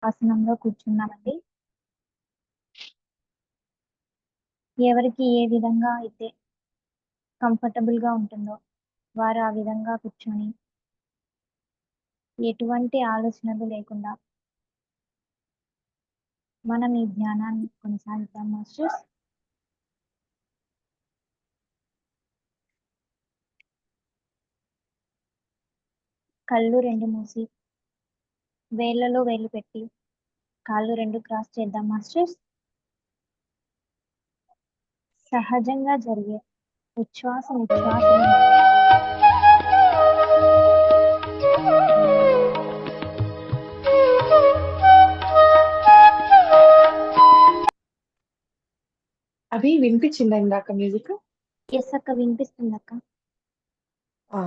ఆసనంలో కూర్చున్నామండి. ఎవరికి ఏ విధంగా అయితే కంఫర్టబుల్‌గా ఉంటుందో, వారు ఆ విధంగా కూర్చొని, ఎటువంటి ఆలోచనలు లేకుండా మనం ఈ ధ్యానాన్ని కొనసాగిద్దాం మాస్టర్స్. కళ్ళు 2 మూసి, వేళ్ళలో వేలు పెట్టి, కాళ్ళు 2 క్రాస్ చేద్దాం మాస్టర్స్. సహజంగా జరిగే ఉచ్ఛ్వాస, నిశ్వాసలను అది వినిపించిందా ఇందాక మ్యూజిక్? యెస్ అక్క, వినిపిస్తుందక్క.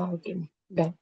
Okay. Done.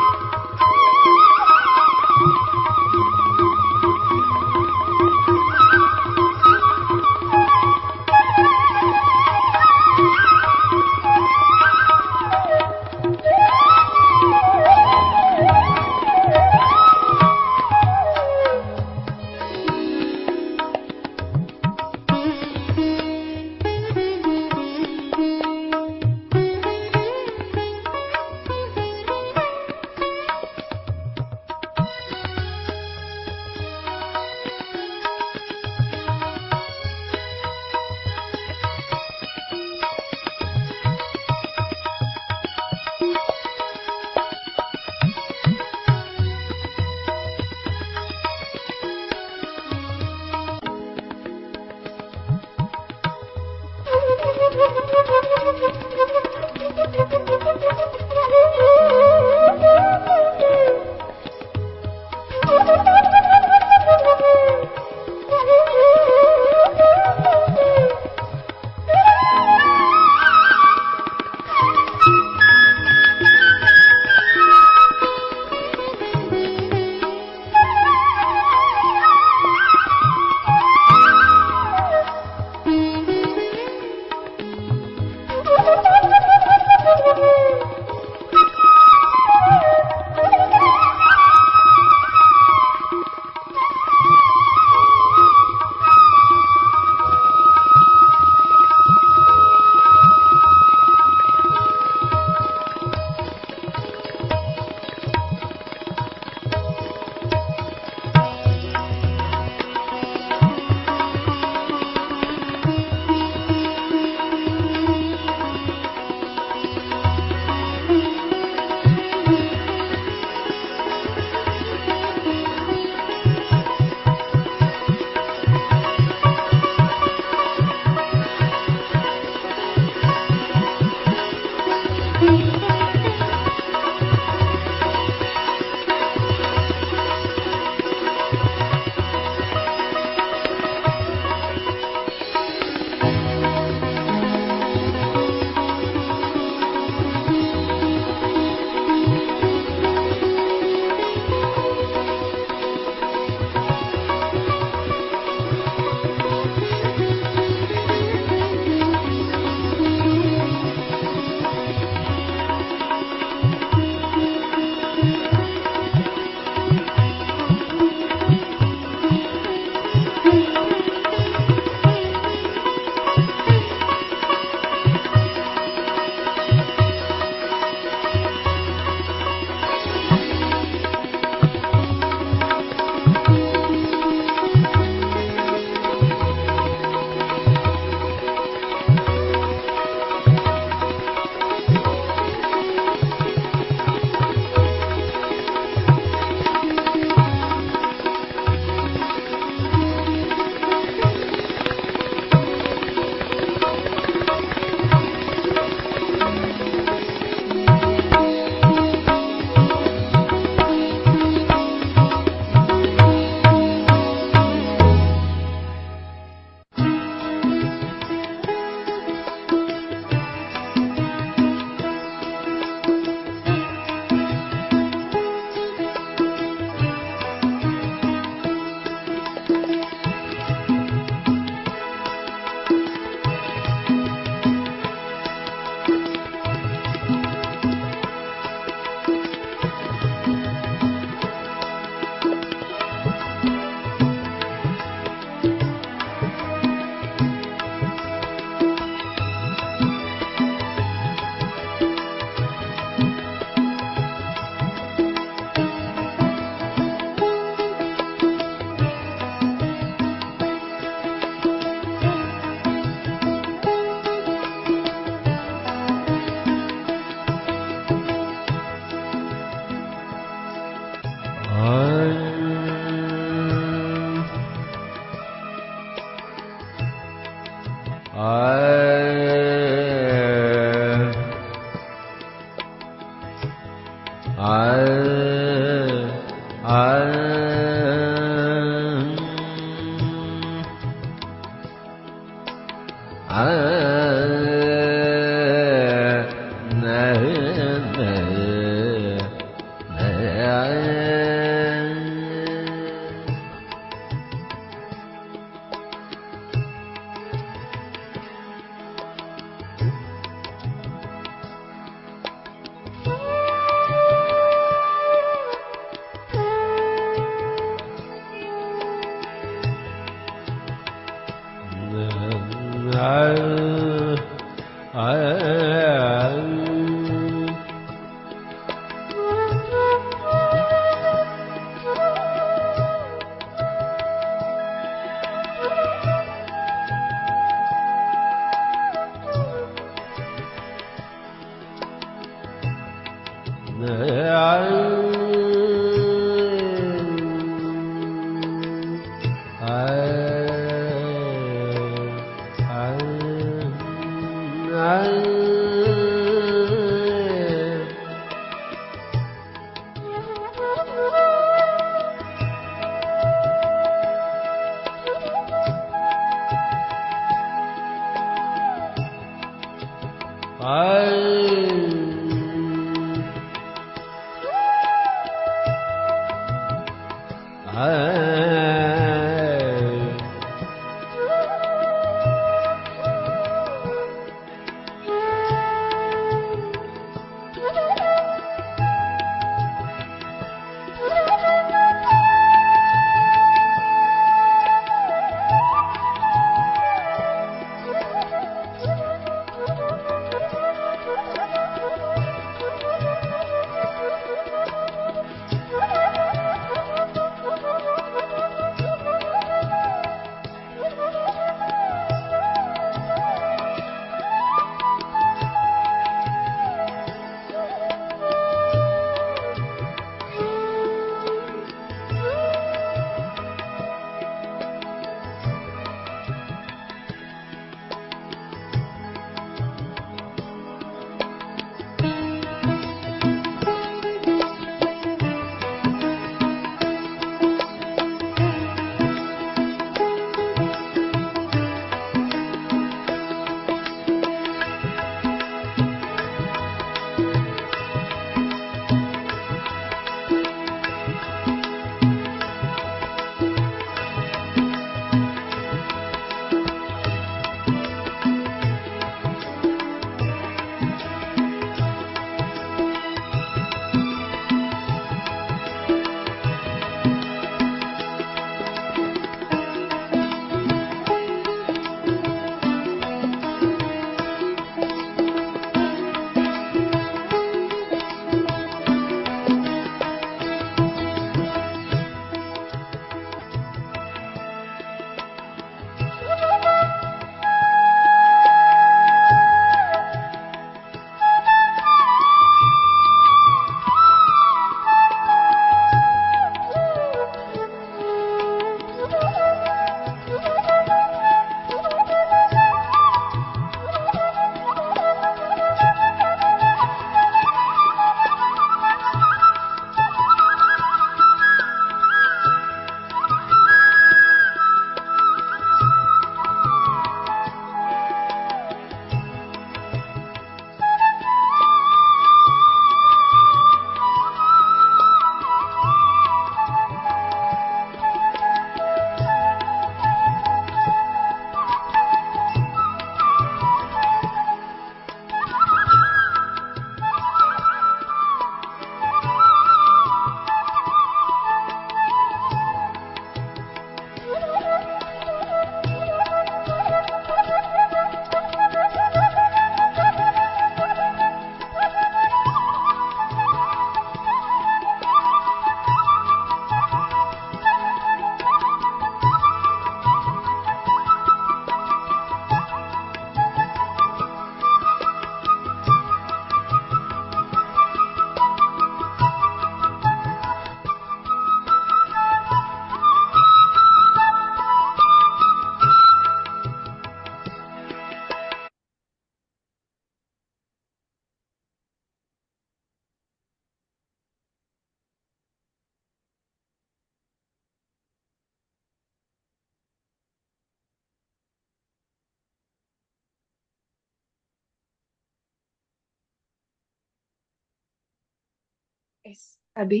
Yes. Abhi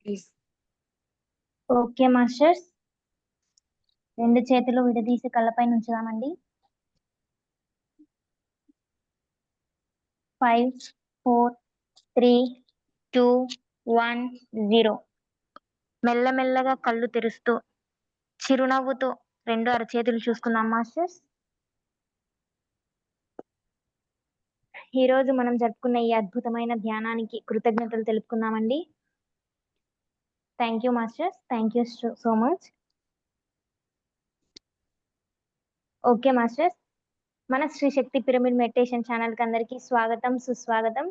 please. Okay masters, 2 చేతులు విడదీసి కళ్ళపై ఉంచుదామండి. 5, 4, 3, 2, 1, 0. మెల్లమెల్లగా కళ్ళు తెరుస్తూ చిరునవ్వుతో 2 అరచేతులు చూసుకుందాం మాస్టర్స్. ఈ రోజు మనం జరుపుకున్న ఈ అద్భుతమైన ధ్యానానికి కృతజ్ఞతలు తెలుపుకుందామండి. Thank you masters, thank you so much. Okay masters, మన శ్రీ శక్తి పిరమిడ్ మెడిటేషన్ ఛానల్కి అందరికీ స్వాగతం, సుస్వాగతం.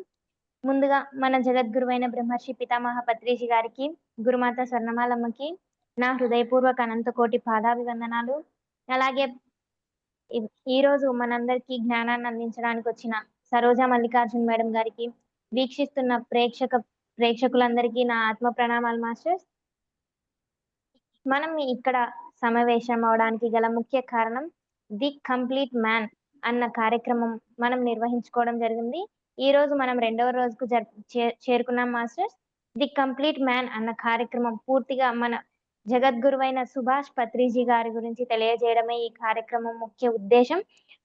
ముందుగా మన జగద్గురువైన బ్రహ్మర్షి పితామహ పత్రిజీ గారికి, గురుమాత స్వర్ణమాలమ్మకి నా హృదయపూర్వక అనంతకోటి పాదాభివందనాలు. అలాగే ఈ రోజు మనందరికీ జ్ఞానాన్ని అందించడానికి వచ్చిన సరోజా మల్లికార్జున్ మేడం గారికి, వీక్షిస్తున్న ప్రేక్షకులందరికీ నా ఆత్మ ప్రణామాలు మాస్టర్స్. మనం ఇక్కడ సమావేశం అవడానికి గల ముఖ్య కారణం ది కంప్లీట్ మ్యాన్ అన్న కార్యక్రమం మనం నిర్వహించుకోవడం జరిగింది. ఈ రోజు మనం 2వ రోజుకు చేరుకున్నాం మాస్టర్స్. ది కంప్లీట్ మ్యాన్ అన్న కార్యక్రమం పూర్తిగా మన జగద్గురువైన సుభాష్ పత్రిజీ గారి గురించి తెలియజేయడమే ఈ కార్యక్రమం ముఖ్య ఉద్దేశం.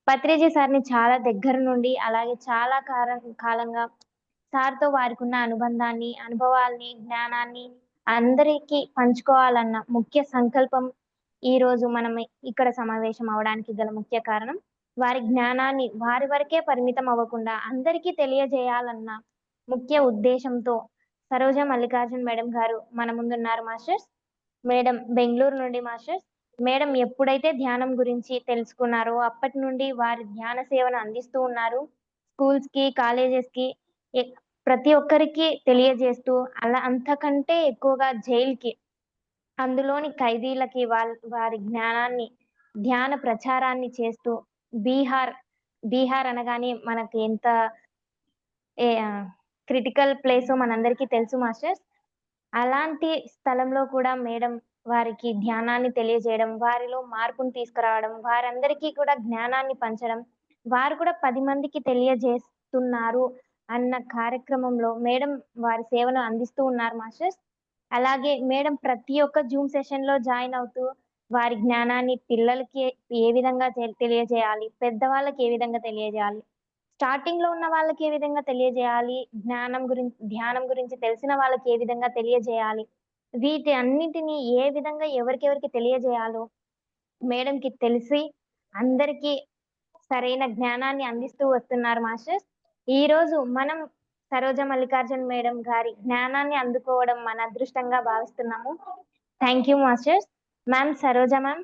పత్రిజీ సార్ని చాలా దగ్గర నుండి, అలాగే చాలా కాలంగా సార్తో వారికి ఉన్న అనుబంధాన్ని, అనుభవాల్ని, జ్ఞానాన్ని అందరికీ పంచుకోవాలన్న ముఖ్య సంకల్పం ఈ రోజు మనం ఇక్కడ సమావేశం అవడానికి గల ముఖ్య కారణం. వారి జ్ఞానాన్ని వారి వరకే పరిమితం అవ్వకుండా అందరికీ తెలియజేయాలన్న ముఖ్య ఉద్దేశంతో సరోజా మల్లికార్జున్ మేడం గారు మన ముందున్నారు మాస్టర్స్. మేడం బెంగళూరు నుండి మాస్టర్స్. మేడం ఎప్పుడైతే ధ్యానం గురించి తెలుసుకున్నారో అప్పటి నుండి వారి ధ్యాన సేవను అందిస్తూ ఉన్నారు. స్కూల్స్ కి, కాలేజెస్ కి, ప్రతి ఒక్కరికి తెలియజేస్తూ, అలా అంతకంటే ఎక్కువగా జైలుకి, అందులోని ఖైదీలకి వారి జ్ఞానాన్ని, ధ్యాన ప్రచారాన్ని చేస్తూ, బీహార్ అనగానే మనకి ఎంత క్రిటికల్ ప్లేసో మనందరికీ తెలుసు మాస్టర్స్. అలాంటి స్థలంలో కూడా మేడం వారికి ధ్యానాన్ని తెలియజేయడం, వారిలో మార్పును తీసుకురావడం, వారందరికీ కూడా జ్ఞానాన్ని పంచడం, వారు కూడా 10 మందికి తెలియజేస్తున్నారు అన్న కార్యక్రమంలో మేడం వారి సేవను అందిస్తూ ఉన్నారు మాస్టర్స్. అలాగే మేడం ప్రతి ఒక్క జూమ్ సెషన్‌లో జాయిన్ అవుతూ వారి జ్ఞానాన్ని పిల్లలకి ఏ విధంగా తెలియజేయాలి, పెద్దవాళ్ళకి ఏ విధంగా తెలియజేయాలి, స్టార్టింగ్‌లో ఉన్న వాళ్ళకి ఏ విధంగా తెలియజేయాలి, ధ్యానం గురించి తెలిసిన వాళ్ళకి ఏ విధంగా తెలియజేయాలి, వీటి అన్నిటిని ఏ విధంగా ఎవరికెవరికి తెలియజేయాలో మేడంకి తెలిసి అందరికీ సరైన జ్ఞానాన్ని అందిస్తూ వస్తున్నారు మాస్టర్స్. ఈరోజు మనం సరోజా మల్లికార్జున్ మేడం గారి జ్ఞానాన్ని అందుకోవడం మన అదృష్టంగా భావిస్తున్నాము. Thank you masters. Ma'am Saroja ma'am,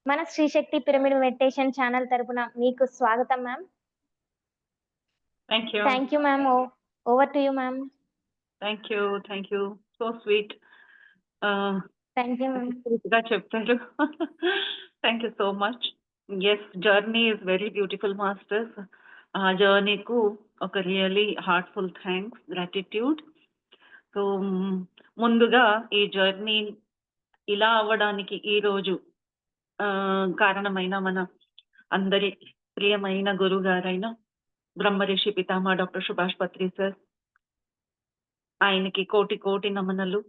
మన శ్రీ శక్తి పిరమిడ్ మెడిటేషన్ ఛానల్ తరపున మీకు స్వాగతం ma'am. Thank you. Thank you ma'am. Over to you ma'am. Thank you. So sweet. Thank you ma'am. చెప్తారు. Thank you so much. Yes, journey is very beautiful masters. ఆ జర్నీకు ఒక really heartful thanks, gratitude. So ముందుగా ఈ journey ఇలా అవ్వడానికి ఈరోజు కారణమైన మన అందరి ప్రియమైన గురువు గారైన బ్రహ్మర్షి పితామహ డాక్టర్ సుభాష్ పత్రి సార్, ఆయనకి కోటి కోటి నమనలు.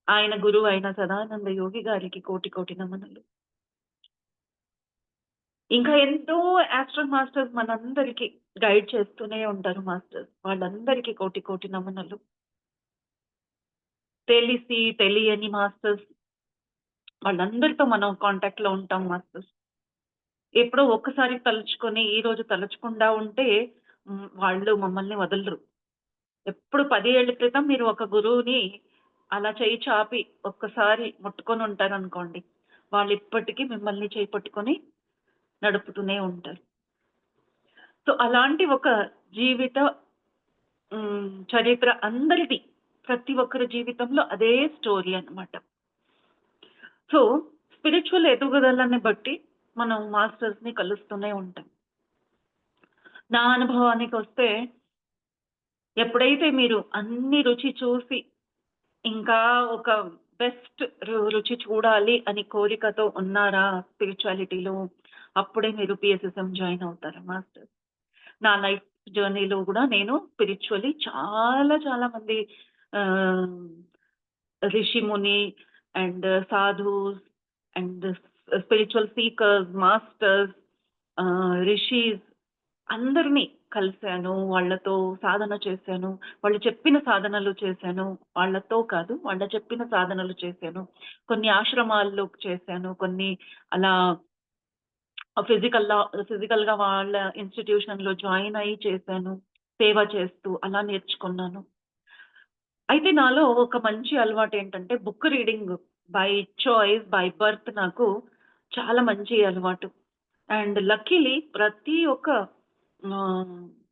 ఆయన గురువు అయిన సదానంద యోగి గారికి కోటి కోటి నమనలు. ఇంకా ఎంతో ఆస్ట్రల్ మాస్టర్స్ మనందరికి గైడ్ చేస్తూనే ఉంటారు మాస్టర్స్, వాళ్ళందరికీ కోటి కోటి నమనలు. తెలిసి తెలియని మాస్టర్స్ వాళ్ళందరితో మనం కాంటాక్ట్ లో ఉంటాం మాస్టర్స్. ఎప్పుడో ఒక్కసారి తలుచుకొని ఈ రోజు తలుచుకుండా ఉంటే వాళ్ళు మమ్మల్ని వదలరు. ఎప్పుడు 10 ఏళ్ల క్రితం మీరు ఒక గురువుని అలా చేయి చాపి ఒక్కసారి ముట్టుకొని ఉంటారు అనుకోండి, వాళ్ళు ఇప్పటికీ మిమ్మల్ని చేయి పట్టుకొని నడుపుతూనే ఉంటారు. సో అలాంటి ఒక జీవిత చరిత్ర అందరిది, ప్రతి ఒక్కరి జీవితంలో అదే స్టోరీ అన్నమాట. సో స్పిరిచువల్ ఎదుగుదలని బట్టి మనం మాస్టర్స్ ని కలుస్తూనే ఉంటాం. నా అనుభవానికి వస్తే, ఎప్పుడైతే మీరు అన్ని రుచి చూసి ఇంకా ఒక బెస్ట్ రుచి చూడాలి అని కోరికతో ఉన్నారా స్పిరిచువాలిటీలో, అప్పుడే మీరు పిఎస్ఎస్ఎం జాయిన్ అవుతారు మాస్టర్. నా లైఫ్ జర్నీలో కూడా నేను స్పిరిచువల్లీ చాలా చాలా మంది రిషి ముని and sadhus and spiritual seekers, masters, rishis అందరినీ కలిశాను. వాళ్ళతో సాధన చేశాను. వాళ్ళు చెప్పిన సాధనలు చేశాను. వాళ్ళతో కాదు, వాళ్ళు చెప్పిన సాధనలు చేశాను. కొన్ని ఆశ్రమాల్లో చేశాను. కొన్ని అలా ఫిజికల్గా వాళ్ళ ఇన్స్టిట్యూషన్లో జాయిన్ అయ్యి చేశాను. సేవ చేస్తూ అలా నేర్చుకున్నాను. అయితే నాలో ఒక మంచి అలవాటు ఏంటంటే book reading by choice, by birth నాకు చాలా మంచి అలవాటు. అండ్ లక్కీలీ ప్రతి ఒక్క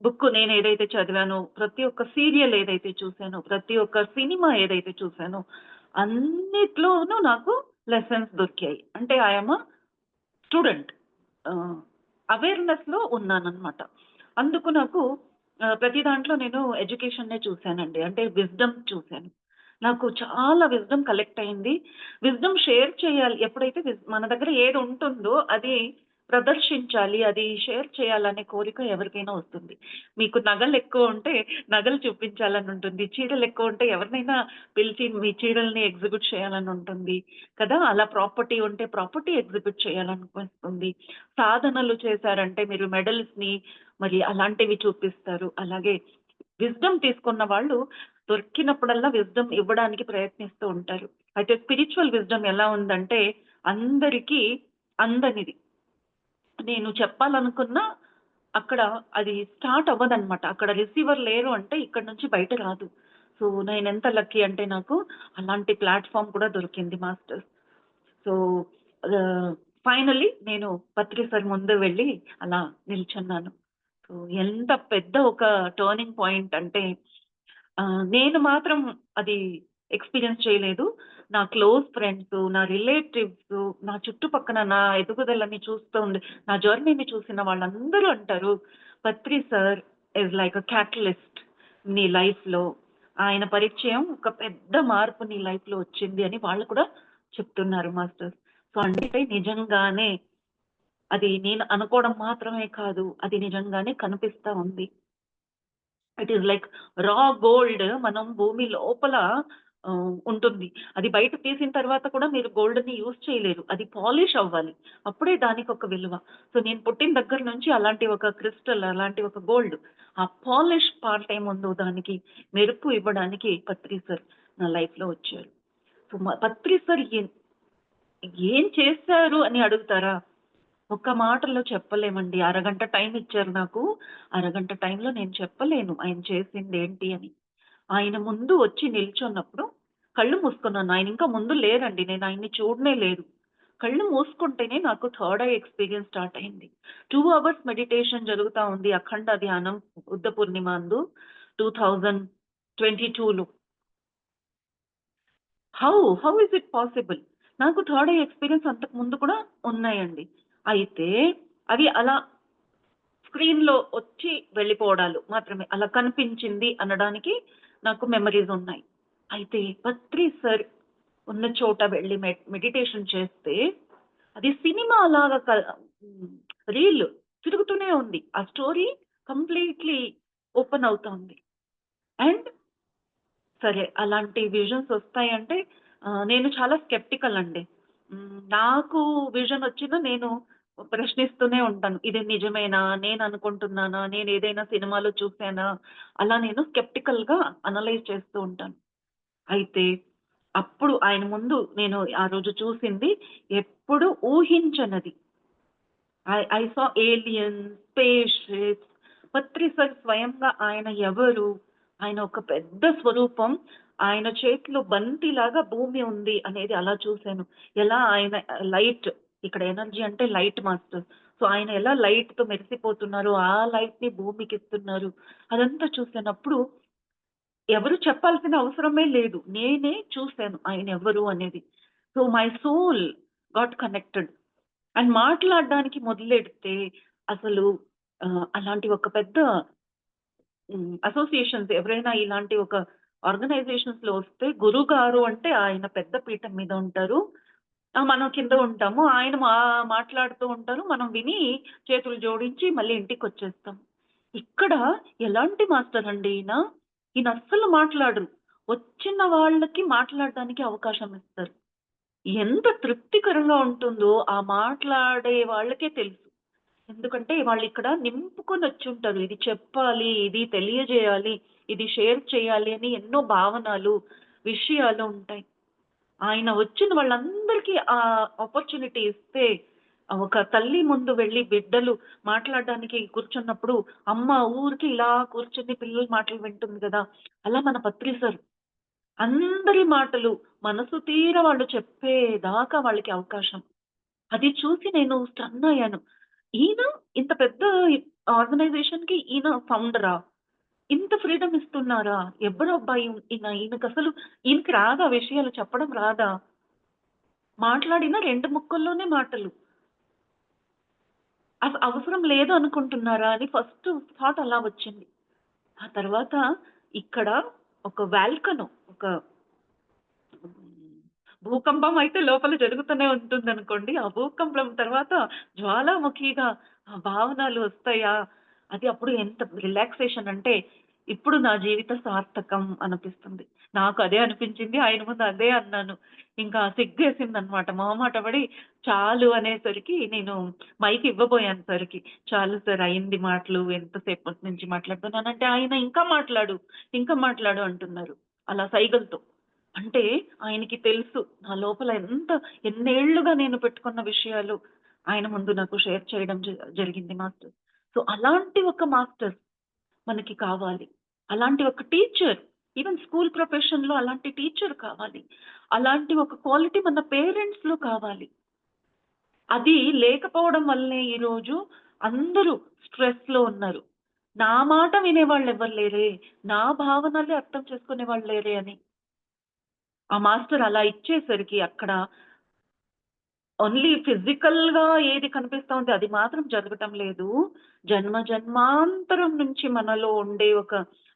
బుక్ నేను ఏదైతే చదివానో, ప్రతి ఒక్క సీరియల్ ఏదైతే చూసానో, ప్రతి ఒక్క సినిమా ఏదైతే చూసానో అన్నిట్లోనూ నాకు లెసన్స్ దొరికాయి. అంటే ఐఎమ్ స్టూడెంట్, అవేర్నెస్లో ఉన్నానన్నమాట. అందుకు నాకు ప్రతి దాంట్లో నేను ఎడ్యుకేషన్నే చూశానండి. అంటే విజ్డమ్ చూశాను. నాకు చాలా విజ్డమ్ కలెక్ట్ అయింది. విజ్డమ్ షేర్ చేయాలి. ఎప్పుడైతే మన దగ్గర ఏది ఉంటుందో అది ప్రదర్శించాలి, అది షేర్ చేయాలనే కోరిక ఎవరికైనా వస్తుంది. మీకు నగలు ఎక్కువ ఉంటే నగలు చూపించాలని ఉంటుంది. చీరలు ఎక్కువ ఉంటే ఎవరినైనా పిలిచి మీ చీరల్ని ఎగ్జిబిట్ చేయాలని ఉంటుంది కదా! అలా ప్రాపర్టీ ఉంటే ప్రాపర్టీ ఎగ్జిబిట్ చేయాలనిపిస్తుంది. సాధనలు చేశారంటే మీరు మెడల్స్‌ని మరి అలాంటివి చూపిస్తారు. అలాగే విజ్డమ్ తీసుకున్న వాళ్ళు దొరికినప్పుడల్లా విజ్డమ్ ఇవ్వడానికి ప్రయత్నిస్తూ ఉంటారు. అయితే స్పిరిచువల్ విజ్డమ్ ఎలా ఉందంటే అందరికీ అందనిది. నేను చెప్పాలనుకున్నా అక్కడ అది స్టార్ట్ అవ్వదనమాట. అక్కడ రిసీవర్ లేరు అంటే ఇక్కడ నుంచి బయట రాదు. సో నేనెంత లక్కీ అంటే నాకు అలాంటి ప్లాట్‌ఫార్మ్ కూడా దొరికింది మాస్టర్స్. సో ఫైనల్లీ నేను పత్రి సార్ ముందు వెళ్ళి అలా నిల్చున్నాను. సో ఎంత పెద్ద ఒక టర్నింగ్ పాయింట్ అంటే నేను మాత్రం అది ఎక్స్‌పీరియన్స్ చేయలేదు. నా క్లోజ్ ఫ్రెండ్స్, నా రిలేటివ్స్, నా చుట్టుపక్కన నా ఎదుగుదలని చూస్తూ నా జర్నీని చూసిన వాళ్ళందరూ అంటారు, "Patri sir is like a catalyst నీ లైఫ్‌లో. ఆయన పరిచయం ఒక పెద్ద మార్పు నీ లైఫ్‌లో వచ్చింది" అని వాళ్ళు కూడా చెప్తున్నారు మాస్టర్స్. సో అంటే నిజంగానే అది నేను అనుకోవడం మాత్రమే కాదు, అది నిజంగానే కనిపిస్తా ఉంది. ఇట్ ఈస్ లైక్ రా గోల్డ్ మనం భూమి లోపల ఉంటుంది. అది బయట తీసిన తర్వాత కూడా మీరు గోల్డ్‌ని యూజ్ చేయలేరు. అది పాలిష్ అవ్వాలి. అప్పుడే దానికి ఒక విలువ. సో నేను పుట్టిన దగ్గర నుంచి అలాంటి ఒక క్రిస్టల్, అలాంటి ఒక గోల్డ్. ఆ పాలిష్ పార్ట్ ఏముందో దానికి మెరుపు ఇవ్వడానికి పత్రి సార్ నా లైఫ్‌లో వచ్చారు. సో పత్రి సార్ ఏం చేశారు అని అడుగుతారా? ఒక్క మాటలో చెప్పలేమండి. అరగంట టైం ఇచ్చారు నాకు. అరగంట టైంలో నేను చెప్పలేను ఆయన చేసిందేంటి అని. ఆయన ముందు వచ్చి నిల్చున్నప్పుడు కళ్ళు మూసుకున్నాను. ఆయన ఇంకా ముందు లేరండి. నేను ఆయన్ని చూడనే లేదు. కళ్ళు మూసుకుంటేనే నాకు థర్డ్ ఐ ఎక్స్‌పీరియన్స్ స్టార్ట్ అయింది. 2 అవర్స్ మెడిటేషన్ జరుగుతా ఉంది. అఖండ ధ్యానం బుద్ధ పూర్ణిమ అందు 2022లో. How is it possible? నాకు థర్డ్ ఐ ఎక్స్‌పీరియన్స్ అంతకు ముందు కూడా ఉన్నాయండి. అయితే అవి అలా స్క్రీన్‌లో వచ్చి వెళ్ళిపోవడాలు మాత్రమే. అలా కనిపించింది అనడానికి నాకు మెమరీస్ ఉన్నాయి. అయితే పత్రి సార్ ఉన్న చోట వెళ్ళి మెడిటేషన్ చేస్తే అది సినిమా లాగా రీల్ తిరుగుతూనే ఉంది. ఆ స్టోరీ కంప్లీట్‌లీ ఓపెన్ అవుతోంది. అండ్ సరే అలాంటి విజన్స్ వస్తాయంటే నేను చాలా స్కెప్టికల్ అండి. నాకు విజన్ వచ్చినా నేను ప్రశ్నిస్తూనే ఉంటాను. ఇది నిజమేనా? నేను అనుకుంటున్నానా? నేను ఏదైనా సినిమాలో చూసానా? అలా నేను స్కెప్టికల్‌గా అనలైజ్ చేస్తూ ఉంటాను. అయితే అప్పుడు ఆయన ముందు నేను ఆ రోజు చూసింది ఎప్పుడు ఊహించనిది. I saw aliens, space ships. Patri sir స్వయంగా ఆయన ఎవరు? ఆయన ఒక పెద్ద స్వరూపం. ఆయన చేతిలో బంతిలాగా భూమి ఉంది అనేది అలా చూసాను. ఎలా ఆయన లైట్, ఇక్కడ ఎనర్జీ అంటే లైట్ మాస్టర్. సో ఆయన ఎలా లైట్‌తో మెరిసిపోతున్నారో, ఆ లైట్‌ని భూమికిస్తున్నారు. అదంతా చూసినప్పుడు ఎవరు చెప్పాల్సిన అవసరమే లేదు. నేనే చూసాను ఆయన ఎవరు అనేది. So my soul got connected. And మాట్లాడడానికి మొదలెడితే అసలు అలాంటి ఒక పెద్ద అసోసియేషన్స్ ఎవరైనా ఇలాంటి ఒక ఆర్గనైజేషన్స్‌లో వస్తే గురుగారు అంటే ఆయన పెద్ద పీఠం మీద ఉంటారు. మనం కింద ఉంటాము. ఆయన మాట్లాడుతూ ఉంటారు. మనం విని చేతులు జోడించి మళ్ళీ ఇంటికొచ్చేస్తాం. ఇక్కడ ఎలాంటి మాస్టర్ అండి ఈయన? ఈయన అస్సలు మాట్లాడరు. వచ్చిన వాళ్ళకి మాట్లాడడానికి అవకాశం ఇస్తారు. ఎంత తృప్తికరంగా ఉంటుందో ఆ మాట్లాడే వాళ్ళకే తెలుసు. ఎందుకంటే వాళ్ళిక్కడ నింపుకొని వచ్చుంటారు. ఇది చెప్పాలి, ఇది తెలియజేయాలి, ఇది షేర్ చేయాలి అని ఎన్నో భావనలు, విషయాలు ఉంటాయి. ఆయన వచ్చిన వాళ్ళందరికీ ఆ ఆపర్చునిటీ ఇస్తే, ఒక తల్లి ముందు వెళ్లి బిడ్డలు మాట్లాడడానికి కూర్చున్నప్పుడు, అమ్మ ఊరికే ఇలా కూర్చొని పిల్లల మాటలు వింటుంది కదా! అలా మన పత్రి సార్ అందరి మాటలు మనసు తీర వాళ్ళు చెప్పేదాకా వాళ్ళకి అవకాశం. అది చూసి నేను స్టన్ అయ్యాను. ఈయన ఇంత పెద్ద ఆర్గనైజేషన్‌కి ఈయన ఫౌండరా? ఇంత ఫ్రీడమ్ ఇస్తున్నారా? ఎవరబ్బా ఈయన? ఈయనకి రాదా విషయాలు చెప్పడం రాదా? మాట్లాడిన 2 ముక్కల్లోనే మాటలు. అవసరం లేదు అనుకుంటున్నారా అని ఫస్ట్ థాట్ అలా వచ్చింది. ఆ తర్వాత ఇక్కడ ఒక వాల్కనో ఒక భూకంపం అయితే లోపల జరుగుతూనే ఉంటుందనుకోండి. ఆ భూకంపం తర్వాత జ్వాలాముఖిగా ఆ భావనలు వస్తాయా? అది అప్పుడు ఎంత రిలాక్సేషన్ అంటే, ఇప్పుడు నా జీవిత సార్థకం అనిపిస్తుంది. నాకు అదే అనిపించింది. ఆయన ముందు అదే అన్నాను. ఇంకా సిగ్గేసిందనమాట. మొహమాట పడి చాలు అనేసరికి నేను మైక్ ఇవ్వబోయాను సార్‌కి. చాలు సార్ అయింది మాటలు. ఎంతసేపటి నుంచి మాట్లాడుతున్నానంటే, ఆయన ఇంకా మాట్లాడు, ఇంకా మాట్లాడు అంటున్నారు. అలా సైగలతో. అంటే ఆయనకి తెలుసు. నా లోపల ఎన్నేళ్లుగా నేను పెట్టుకున్న విషయాలు ఆయన ముందు నాకు షేర్ చేయడం జరిగింది మాస్టర్. సో, అలాంటి ఒక మాస్టర్ మనకి కావాలి. అలాంటి ఒక టీచర్ ఈవెన్ స్కూల్ ప్రొఫెషన్‌లో అలాంటి టీచర్ కావాలి. అలాంటి ఒక క్వాలిటీ మన పేరెంట్స్‌లో కావాలి. అది లేకపోవడం వల్లే ఈరోజు అందరూ స్ట్రెస్‌లో ఉన్నారు. నా మాట వినేవాళ్ళెవ్వరు లేరే! నా భావనలే అర్థం చేసుకునేవాళ్ళు లేరే అని. ఆ మాస్టర్ అలా ఇచ్చేసరికి అక్కడ ఓన్లీ ఫిజికల్‌గా ఏది కనిపిస్తా ఉంది అది మాత్రం జరగటం లేదు. జన్మాంతరం నుంచి మనలో ఉండే ఒక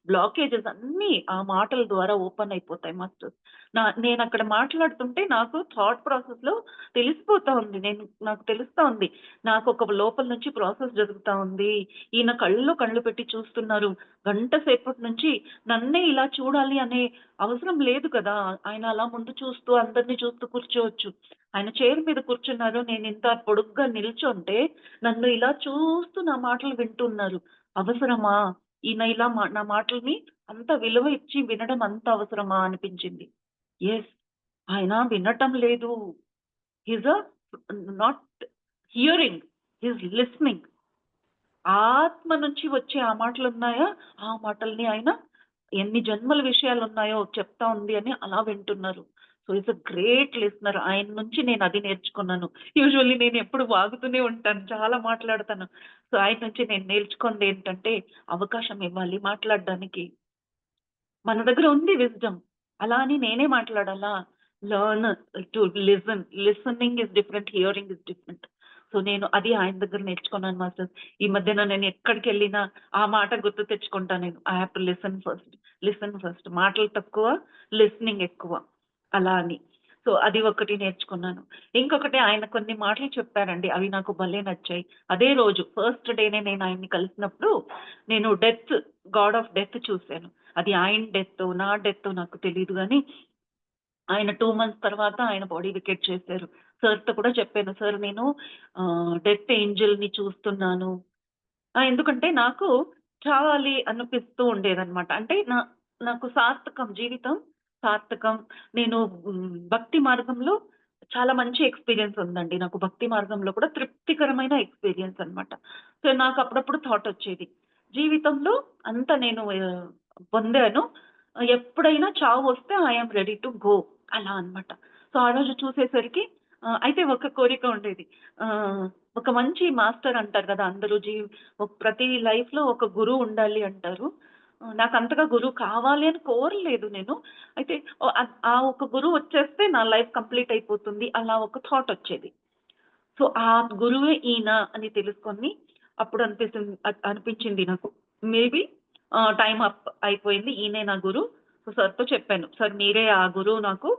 బ్లాకేజెస్ అన్నీ ఆ మాటల ద్వారా ఓపెన్ అయిపోతాయి మాస్టర్. నేనక్కడ మాట్లాడుతుంటే నాకు థాట్ ప్రాసెస్‌లో తెలిసిపోతా ఉంది. నాకు తెలుస్తా ఉంది. నాకొక లోపల నుంచి ప్రాసెస్ జరుగుతా ఉంది. ఈయన కళ్ళలో కళ్ళు పెట్టి చూస్తున్నారు. గంట సేపటి నుంచి నన్నే ఇలా చూడాలి అనే అవసరం లేదు కదా! ఆయన అలా ముందు చూస్తూ అందరిని చూస్తూ కూర్చోవచ్చు. ఆయన చైర్ మీద కూర్చున్నారు. నేనింత పొడుగ్గా నిల్చుంటే, నన్ను ఇలా చూస్తూ నా మాటలు వింటున్నారు. అవసరమా? ఈయన ఇలా నా మాటల్ని అంత విలువ ఇచ్చి వినడం అంత అవసరమా అనిపించింది. యెస్. ఆయన వినటం లేదు. He's not hearing. He's listening. ఆత్మ నుంచి వచ్చే ఆ మాటలున్నాయా? ఆ మాటల్ని ఆయన ఎన్ని జన్మల విషయాలున్నాయో చెప్తా ఉంది అని అలా వింటున్నారు. So, is a great listener. ఆయన నుంచి నేను అది నేర్చుకున్నాను. యూజువల్లీ నేను ఎప్పుడు వాగుతూనే ఉంటాను. చాలా మాట్లాడతాను. సో, ఆయన నుంచి నేను నేర్చుకుందేంటంటే అవకాశం ఇవ్వాలి మాట్లాడడానికి. మన దగ్గర ఉంది విజ్డమ్. అలా అని నేనే మాట్లాడాలా? Learn to listen. Listening is different. Hearing is different. So, నేను అది ఆయన దగ్గర నేర్చుకున్నాను మాస్టర్స్. ఈ మధ్యన నేను ఎక్కడికెళ్ళినా ఆ మాట గుర్తు తెచ్చుకుంటా నేను. I have to listen first. Listen first. మాటలు తక్కువ, లిసనింగ్ ఎక్కువ. అలా అని. సో, అది ఒకటి నేర్చుకున్నాను. ఇంకొకటి ఆయన కొన్ని మాటలు చెప్పారండి. అవి నాకు భలే నచ్చాయి. అదే రోజు ఫస్ట్ డేనే నేను ఆయన్ని కలిసినప్పుడు నేను గాడ్ ఆఫ్ డెత్ చూసాను. అది ఆయన డెత్తో, నా డెత్తో నాకు తెలీదు గానీ, ఆయన 2 మంత్స్ తర్వాత ఆయన బాడీ వెకేట్ చేశారు. సార్‌తో కూడా చెప్పాను. సార్ నేను డెత్ ఏంజెల్‌ని చూస్తున్నాను. ఎందుకంటే నాకు చావాలి అనిపిస్తూ ఉండేదనమాట. అంటే నాకు సార్థకం జీవితం సార్థకం. నేను భక్తి మార్గంలో చాలా మంచి ఎక్స్‌పీరియన్స్ ఉందండి. నాకు భక్తి మార్గంలో కూడా తృప్తికరమైన ఎక్స్‌పీరియన్స్ అనమాట. సో, నాకు అప్పుడప్పుడు థాట్ వచ్చేది. జీవితంలో అంతా నేను పొందాను. ఎప్పుడైనా చావు వస్తే I am ready to go అలా అన్నమాట. సో, ఆ రోజు చూసేసరికి అయితే ఒక కోరిక ఉండేది. ఒక మంచి మాస్టర్ అంటారు కదా! అందరూ ప్రతి లైఫ్‌లో ఒక గురువు ఉండాలి అంటారు. నాకంతగా గురువు కావాలి అని కోరలేదు నేను. అయితే ఆ ఒక గురువు వచ్చేస్తే నా లైఫ్ కంప్లీట్ అయిపోతుంది. అలా ఒక థాట్ వచ్చేది. సో, ఆ గురువే ఈయన అని తెలుసుకొని అప్పుడు అనిపించింది నాకు. మేబీ టైమ్ అప్ అయిపోయింది. ఈయనే నా గురువు. సో, సార్‌తో చెప్పాను. సార్ మీరే ఆ గురువు నాకు.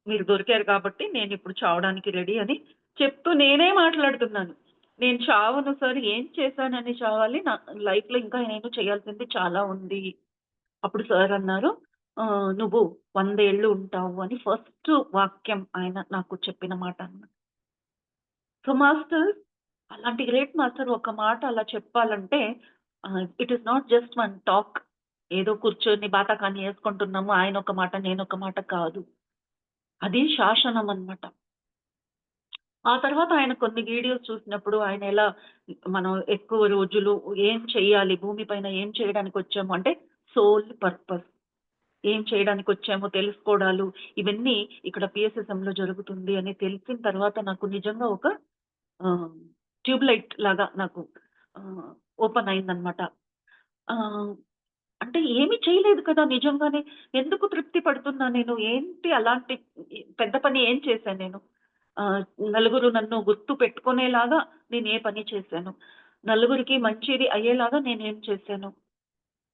మీరు దొరికారు కాబట్టి నేనిప్పుడు చావడానికి రెడీ అని చెప్తూ నేనే మాట్లాడుతున్నాను. నేను చావను సార్. ఏం చేశానని చావాలి? నా లైఫ్‌లో ఇంకా నేను చేయాల్సింది చాలా ఉంది. అప్పుడు సార్ అన్నారు, నువ్వు 100 ఏళ్ళు ఉంటావు అని ఫస్ట్ వాక్యం ఆయన నాకు చెప్పిన మాట అన్నమాట. సో మాస్టర్, అలాంటి గ్రేట్ మాస్టర్ ఒక మాట అలా చెప్పాలంటే it is not just one talk. ఏదో కూర్చొని బాతాకాని వేసుకుంటున్నాము, ఆయన ఒక మాట నేను ఒక మాట కాదు. అది శాసనం అన్నమాట. ఆ తర్వాత ఆయన కొన్ని వీడియోస్ చూసినప్పుడు ఆయన ఎలా మనం ఎక్కువ రోజులు ఏం చేయాలి, భూమి పైన ఏం చేయడానికి వచ్చాము అంటే సోల్ పర్పస్, ఏం చేయడానికి వచ్చామో తెలుసుకోవడాలు, ఇవన్నీ ఇక్కడ పిఎస్ఎస్ఎంలో జరుగుతుంది అని తెలిసిన తర్వాత నాకు నిజంగా ఒక ట్యూబ్ లైట్ లాగా నాకు ఓపెన్ అయిందనమాట. అంటే ఏమి చేయలేదు కదా నిజంగానే, ఎందుకు తృప్తి పడుతున్నా నేను, ఏంటి అలాంటి పెద్ద పని ఏం చేశాను నేను? నలుగురు నన్ను గుర్తు పెట్టుకునేలాగా నేను ఏ పని చేశాను, నలుగురికి మంచిది అయ్యేలాగా నేనేం చేశాను?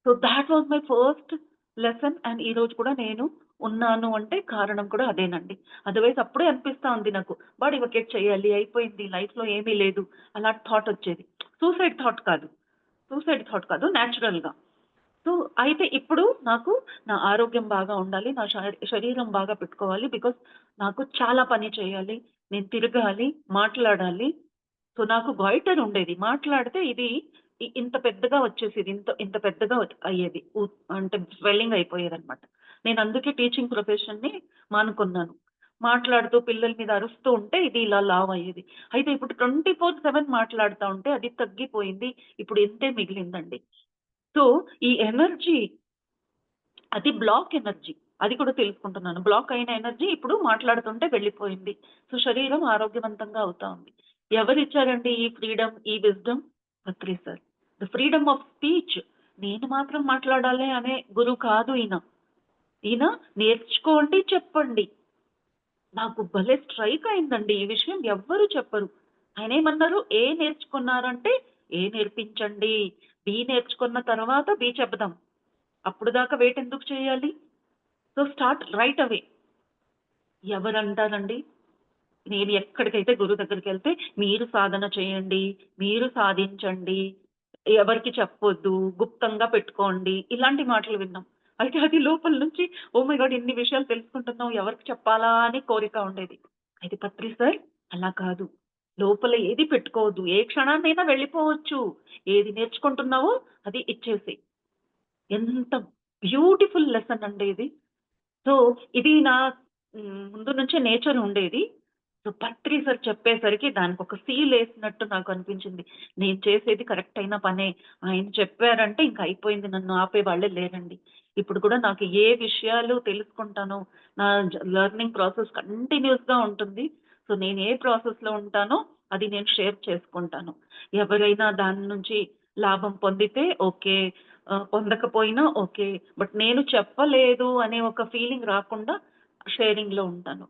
So that was my first lesson. And ఈ రోజు కూడా నేను ఉన్నాను అంటే కారణం కూడా అదేనండి. అదర్వైజ్ అప్పుడే అనిపిస్తా ఉంది నాకు, బాడీ వకేట్ చేయాలి, అయిపోయింది, లైఫ్లో ఏమీ లేదు, అలాంటి థాట్ వచ్చేది. సూసైడ్ థాట్ కాదు, న్యాచురల్గా. సో అయితే ఇప్పుడు నాకు నా ఆరోగ్యం బాగా ఉండాలి, నా శరీరం బాగా పెట్టుకోవాలి, బికాస్ నాకు చాలా పని చేయాలి, నేను తిరగాలి, మాట్లాడాలి. సో నాకు గాయిటర్ ఉండేది, మాట్లాడితే ఇది ఇంత పెద్దగా వచ్చేసేది, ఇంత ఇంత పెద్దగా అయ్యేది, అంటే స్వెల్లింగ్ అయిపోయేదన్నమాట. నేను అందుకే టీచింగ్ ప్రొఫెషన్ని మానుకున్నాను. మాట్లాడుతూ పిల్లల మీద అరుస్తూ ఉంటే ఇది ఇలా లావ్ అయ్యేది. అయితే ఇప్పుడు 24/7 మాట్లాడుతూ ఉంటే అది తగ్గిపోయింది, ఇప్పుడు ఇంతే మిగిలిందండి. సో ఈ ఎనర్జీ అది బ్లాక్ ఎనర్జీ, అది కూడా తెలుసుకుంటున్నాను. బ్లాక్ అయిన ఎనర్జీ ఇప్పుడు మాట్లాడుతుంటే వెళ్ళిపోయింది. సో శరీరం ఆరోగ్యవంతంగా అవుతా ఉంది. ఎవరిచ్చారండి ఈ ఫ్రీడమ్, ఈ wisdom? Patri sir. The freedom of speech. నేను మాత్రం మాట్లాడాలి అనే గురువు కాదు ఈయన. ఈయన నేర్చుకోండి, చెప్పండి. నాకు భలే స్ట్రైక్ అయిందండి ఈ విషయం, ఎవ్వరు చెప్పరు. ఆయన ఏమన్నారు, ఏ నేర్చుకున్నారంటే ఏ నేర్పించండి, బి నేర్చుకున్న తర్వాత బి చెప్దాం, అప్పుడు దాకా వెయిట్ ఎందుకు చేయాలి? So start right away. ఎవరంటారండి, నేను ఎక్కడికైతే గురువు దగ్గరికి వెళ్తే మీరు సాధన చేయండి, మీరు సాధించండి, ఎవరికి చెప్పొద్దు, గుప్తంగా పెట్టుకోండి, ఇలాంటి మాటలు విన్నాం. అయితే అది లోపల నుంచి ఓ మై గాడ్ ఇన్ని విషయాలు తెలుసుకుంటున్నాం, ఎవరికి చెప్పాలా అని కోరిక ఉండేది. అయితే పత్రి సార్ అలా కాదు, లోపల ఏది పెట్టుకోవద్దు, ఏ క్షణాన్నైనా వెళ్ళిపోవచ్చు, ఏది నేర్చుకుంటున్నావో అది ఇచ్చేసి. ఎంత బ్యూటిఫుల్ లెసన్ అండి ఇది. సో ఇది నా ముందు నుంచే నేచర్ ఉండేది. సో పత్రి సార్ చెప్పేసరికి దానికి ఒక సీల్ వేసినట్టు నాకు అనిపించింది. నేను చేసేది కరెక్ట్ అయిన పనే. ఆయన చెప్పారంటే ఇంక అయిపోయింది, నన్ను ఆపే వాళ్ళే లేరండి. ఇప్పుడు కూడా నాకు ఏ విషయాలు తెలుసుకుంటానో, నా లెర్నింగ్ ప్రాసెస్ కంటిన్యూస్‌గా ఉంటుంది. సో నేను ఏ ప్రాసెస్‌లో ఉంటానో అది నేను షేర్ చేసుకుంటాను. ఎవరైనా దాని నుంచి లాభం పొందితే ఓకే. పొందకపోయినా ఓకే. బట్ నేను చెప్పలేదు అనే ఒక ఫీలింగ్ రాకుండా షేరింగ్‌లో ఉంటాను.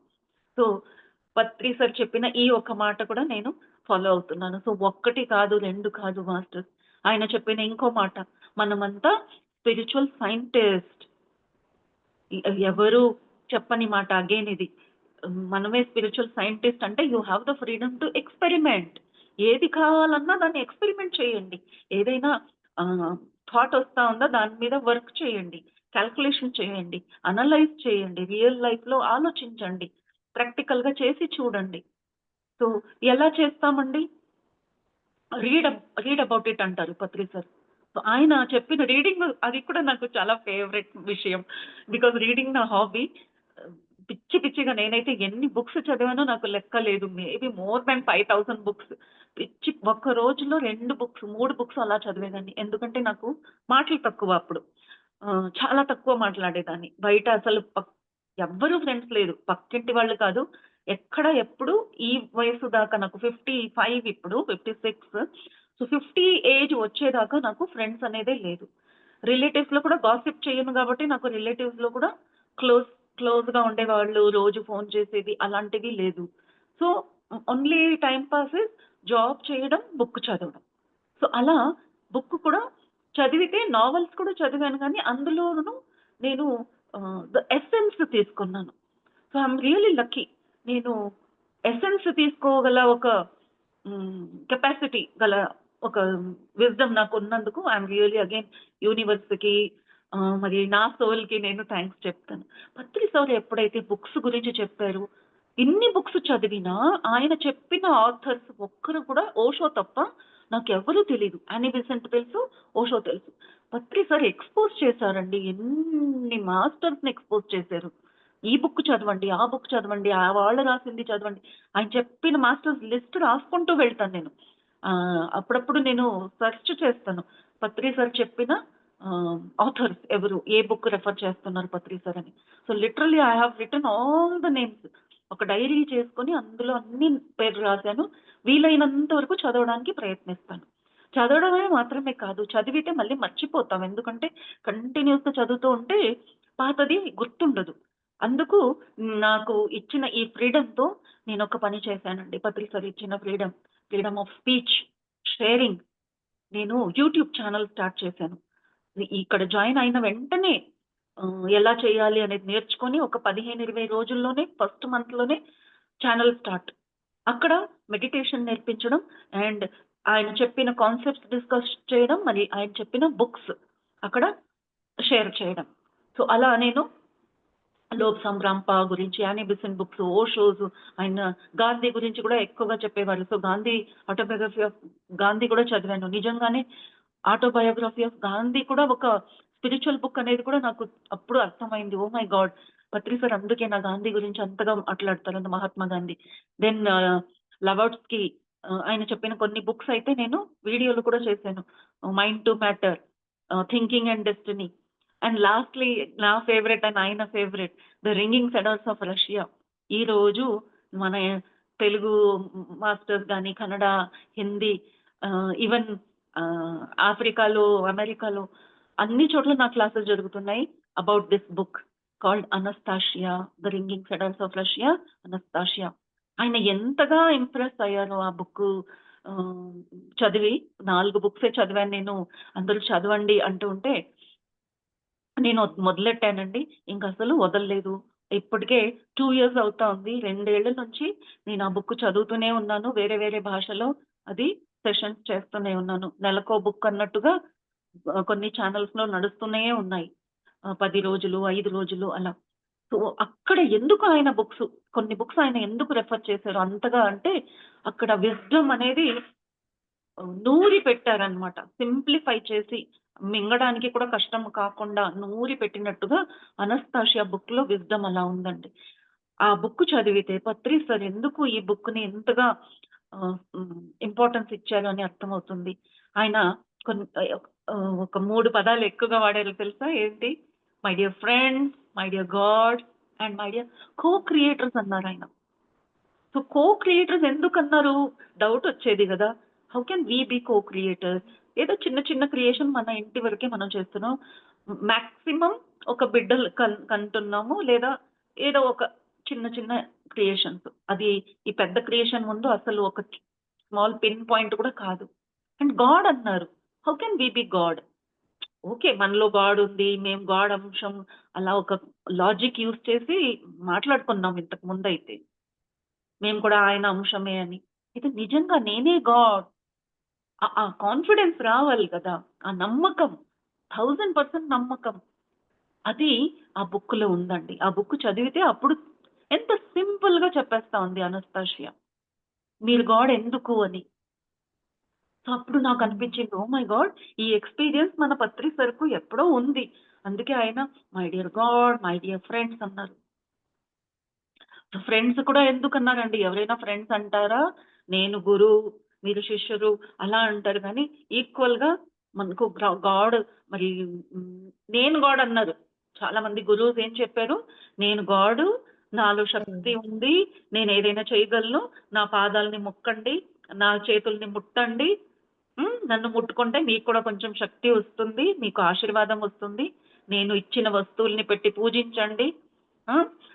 సో పత్రి సార్ చెప్పిన ఈ ఒక్క మాట కూడా నేను ఫాలో అవుతున్నాను. సో ఒక్కటి కాదు, 2 కాదు మాస్టర్స్. ఆయన చెప్పిన ఇంకో మాట, మనమంతా స్పిరిచువల్ సైంటిస్ట్. ఎవరు చెప్పని మాట అగైన్ ఇది. మనమే స్పిరిచువల్ సైంటిస్ట్ అంటే you have the freedom to experiment. ఏది కావాలన్నా దాన్ని ఎక్స్‌పెరిమెంట్ చేయండి. ఏదైనా థాట్ వస్తా ఉందా దాని మీద వర్క్ చేయండి. కాలిక్యులేషన్ చేయండి. అనలైజ్ చేయండి. రియల్ లైఫ్‌లో ఆలోచించండి. ప్రాక్టికల్‌గా చేసి చూడండి. సో ఎలా చేస్తామండి? రీడ్ అబౌట్ ఇట్ అంటారు పత్రి సార్. సో ఆయన చెప్పిన రీడింగ్ అది కూడా నాకు చాలా ఫేవరెట్ విషయం. బికాజ్ రీడింగ్ నా హాబీ. పిచ్చి పిచ్చిగా నేనైతే ఎన్ని బుక్స్ చదివానో నాకు లెక్క లేదు. Maybe more than 5000 books. పిచ్చి ఒక్క రోజులో 2 బుక్స్, 3 బుక్స్ అలా చదివేదాన్ని. ఎందుకంటే నాకు మాటలు తక్కువ అప్పుడు. చాలా తక్కువ మాట్లాడేదాన్ని. బయట అసలు ఎవ్వరు ఫ్రెండ్స్ లేరు. పక్కింటి వాళ్ళు కాదు. ఎక్కడ ఎప్పుడు ఈ వయసు దాకా నాకు 55 ఇప్పుడు 56. సో 50 ఏజ్ వచ్చేదాకా నాకు ఫ్రెండ్స్ అనేదే లేదు. రిలేటివ్స్‌లో కూడా గాసిప్ చేయను కాబట్టి నాకు రిలేటివ్స్‌లో కూడా క్లోజ్‌గా ఉండేవాళ్ళు. రోజు ఫోన్ చేసేది అలాంటివి లేదు. So only time pass is job చేయడం, బుక్ చదవడం. సో అలా బుక్ కూడా చదివితే నావెల్స్ కూడా చదివాను గానీ అందులోను నేను ద ఎసెన్స్ తీసుకున్నాను. So I'm really lucky. నేను ఎసెన్స్ తీసుకోగల ఒక కెపాసిటీ గల ఒక విజ్డమ్ నాకున్నందుకు ఐయామ్ రియల్లీ అగైన్ యూనివర్స్‌కి మరి నా సోల్కి నేను థ్యాంక్స్ చెప్తాను. పత్రి సార్ ఎప్పుడైతే బుక్స్ గురించి చెప్పారు, ఇన్ని బుక్స్ చదివినా ఆయన చెప్పిన ఆథర్స్ ఒక్కరు కూడా ఓషో తప్ప నాకెవ్వరూ తెలీదు. యానీ బెసెంట్ తెలుసు, ఓషో తెలుసు. పత్రి సార్ ఎక్స్పోజ్ చేశారండి, ఎన్ని మాస్టర్స్ని ఎక్స్పోజ్ చేశారు. ఈ బుక్ చదవండి, ఆ బుక్ చదవండి, ఆ వాళ్ళు రాసింది చదవండి. ఆయన చెప్పిన మాస్టర్స్ లిస్ట్ రాసుకుంటూ వెళ్తాను నేను. అప్పుడప్పుడు నేను సెర్చ్ చేస్తాను పత్రి సార్ చెప్పిన ఆథర్స్ ఎవరు, ఏ బుక్ రెఫర్ చేస్తున్నారు పత్రి సార్ అని. So literally I have written all the names. ఒక డైరీ చేసుకొని అందులో అన్ని పేర్లు రాశాను. వీలైనంత వరకు చదవడానికి ప్రయత్నిస్తాను. చదవడమే మాత్రమే కాదు, చదివితే మళ్ళీ మర్చిపోతాం. ఎందుకంటే కంటిన్యూస్గా చదువుతూ ఉంటే పాతది గుర్తుండదు. అందుకు నాకు ఇచ్చిన ఈ ఫ్రీడమ్తో నేను ఒక పని చేశానండి. పత్రి సార్ ఇచ్చిన ఫ్రీడమ్ ఆఫ్ స్పీచ్, షేరింగ్. నేను యూట్యూబ్ ఛానల్ స్టార్ట్ చేశాను. ఇక్కడ జాయిన్ అయిన వెంటనే ఎలా చేయాలి అనేది నేర్చుకొని ఒక 15-20 రోజుల్లోనే, ఫస్ట్ మంత్లోనే ఛానల్ స్టార్ట్. అక్కడ మెడిటేషన్ నేర్పించడం అండ్ ఆయన చెప్పిన కాన్సెప్ట్స్ డిస్కస్ చేయడం, మరి ఆయన చెప్పిన బుక్స్ అక్కడ షేర్ చేయడం. సో అలా నేను లోక్ సంగ్రాంప గురించి, యానీ బెసెంట్ బుక్స్, ఓషోస్, ఆయన గాంధీ గురించి కూడా ఎక్కువగా చెప్పేవారు. So Gandhi autobiography of Gandhi కూడా చదివాను. నిజంగానే ఆటోబయోగ్రఫీ ఆఫ్ గాంధీ కూడా ఒక స్పిరిచువల్ బుక్ అనేది కూడా నాకు అప్పుడు అర్థమైంది. Oh my God, Patri sir అందుకే నా గాంధీ గురించి అంతగా మాట్లాడతారు, మహాత్మా గాంధీ. దెన్ లవర్స్కి ఆయన చెప్పిన కొన్ని బుక్స్ అయితే నేను వీడియోలు కూడా చేశాను. Mind to matter, thinking and destiny, and lastly నా ఫేవరెట్ అండ్ ఆయన favourite, the ringing cedars of Russia. ఈరోజు మన తెలుగు మాస్టర్స్ కానీ, కన్నడ, హిందీ, ఈవెన్ ఆఫ్రికాలో, అమెరికాలో అన్ని చోట్ల నా క్లాసెస్ జరుగుతున్నాయి about this book called Anastasia, the ringing cedars of Russia, Anastasia. ఆయన ఎంతగా ఇంప్రెస్ అయ్యారో ఆ బుక్ చదివి. 4 బుక్సే చదివాను నేను. అందరూ చదవండి అంటూ ఉంటే నేను మొదలెట్టానండి. ఇంక అసలు వదలలేదు. ఇప్పటికే 2 years అవుతా ఉంది. 2 ఏళ్ల నుంచి నేను ఆ బుక్ చదువుతూనే ఉన్నాను. వేరే వేరే భాషలో అది సెషన్స్ చేస్తూనే ఉన్నాను. నెలకో బుక్ అన్నట్టుగా కొన్ని ఛానల్స్లో నడుస్తూనే ఉన్నాయి. 10 రోజులు, 5 రోజులు అలా. సో అక్కడ ఎందుకు ఆయన బుక్స్, కొన్ని బుక్స్ ఆయన ఎందుకు రెఫర్ చేశారు అంతగా అంటే, అక్కడ విజ్డమ్ అనేది నూరి పెట్టారనమాట. సింప్లిఫై చేసి మింగడానికి కూడా కష్టం కాకుండా నూరి పెట్టినట్టుగా అనస్తాషియా బుక్లో విజ్డమ్ అలా ఉందండి. ఆ బుక్ చదివితే పత్రి సార్ ఎందుకు ఈ బుక్ని ఎంతగా ఇంపార్టెన్స్ ఇచ్చారు అని అర్థమవుతుంది. ఆయన కొన్ని ఒక 3 పదాలు ఎక్కువగా వాడారు తెలుసా ఏంటి? My dear friends, my dear God and my dear co creators అన్నారు ఆయన. సో కో క్రియేటర్స్ ఎందుకు అన్నారు? డౌట్ వచ్చేది కదా, how can we be co creators? ఏదో చిన్న చిన్న క్రియేషన్ మన ఇంటి వరకే మనం చేస్తున్నాం. మ్యాక్సిమం ఒక బిడ్డలు కంటున్నాము, లేదా ఏదో ఒక చిన్న చిన్న క్రియేషన్స్. అది ఈ పెద్ద క్రియేషన్ ముందు అసలు ఒక స్మాల్ పిన్ పాయింట్ కూడా కాదు. అండ్ గాడ్ అన్నారు. How can we be God? Okay, మనలో గాడ్ ఉంది, మేము గాడ్ అంశం, అలా ఒక లాజిక్ యూజ్ చేసి మాట్లాడుకున్నాం ఇంతకు ముందు అయితే. మేము కూడా ఆయన అంశమే అని. ఇది నిజంగా నేనే గాడ్, ఆ కాన్ఫిడెన్స్ రావాలి కదా, ఆ నమ్మకం, 1000% నమ్మకం. అది ఆ బుక్లో ఉందండి. ఆ బుక్ చదివితే అప్పుడు ఎంత సింపుల్గా చెప్పేస్తా ఉంది అనస్తాషియా, మీరు గాడ్ ఎందుకు అని. సో అప్పుడు నాకు అనిపించింది, ఓ మై గాడ్, ఈ ఎక్స్పీరియన్స్ మన పత్రి సరుకు ఎప్పుడో ఉంది. అందుకే ఆయన my dear God, my dear friends అన్నారు. ఫ్రెండ్స్ కూడా ఎందుకు అన్నారండి? ఎవరైనా ఫ్రెండ్స్ అంటారా? నేను గురువు, మీరు శిష్యులు అలా అంటారు, కానీ ఈక్వల్గా మనకు గాడ్, మరి నేను గాడ్ అన్నారు. చాలా మంది గురువుస్ ఏం చెప్పారు? నేను గాడు, నాలో శక్తి ఉంది, నేను ఏదైనా చేయగలను, నా పాదాలని ముక్కండి, నా చేతుల్ని ముట్టండి, నన్ను ముట్టుకుంటే మీకు కూడా కొంచెం శక్తి వస్తుంది, మీకు ఆశీర్వాదం వస్తుంది, నేను ఇచ్చిన వస్తువుల్ని పెట్టి పూజించండి,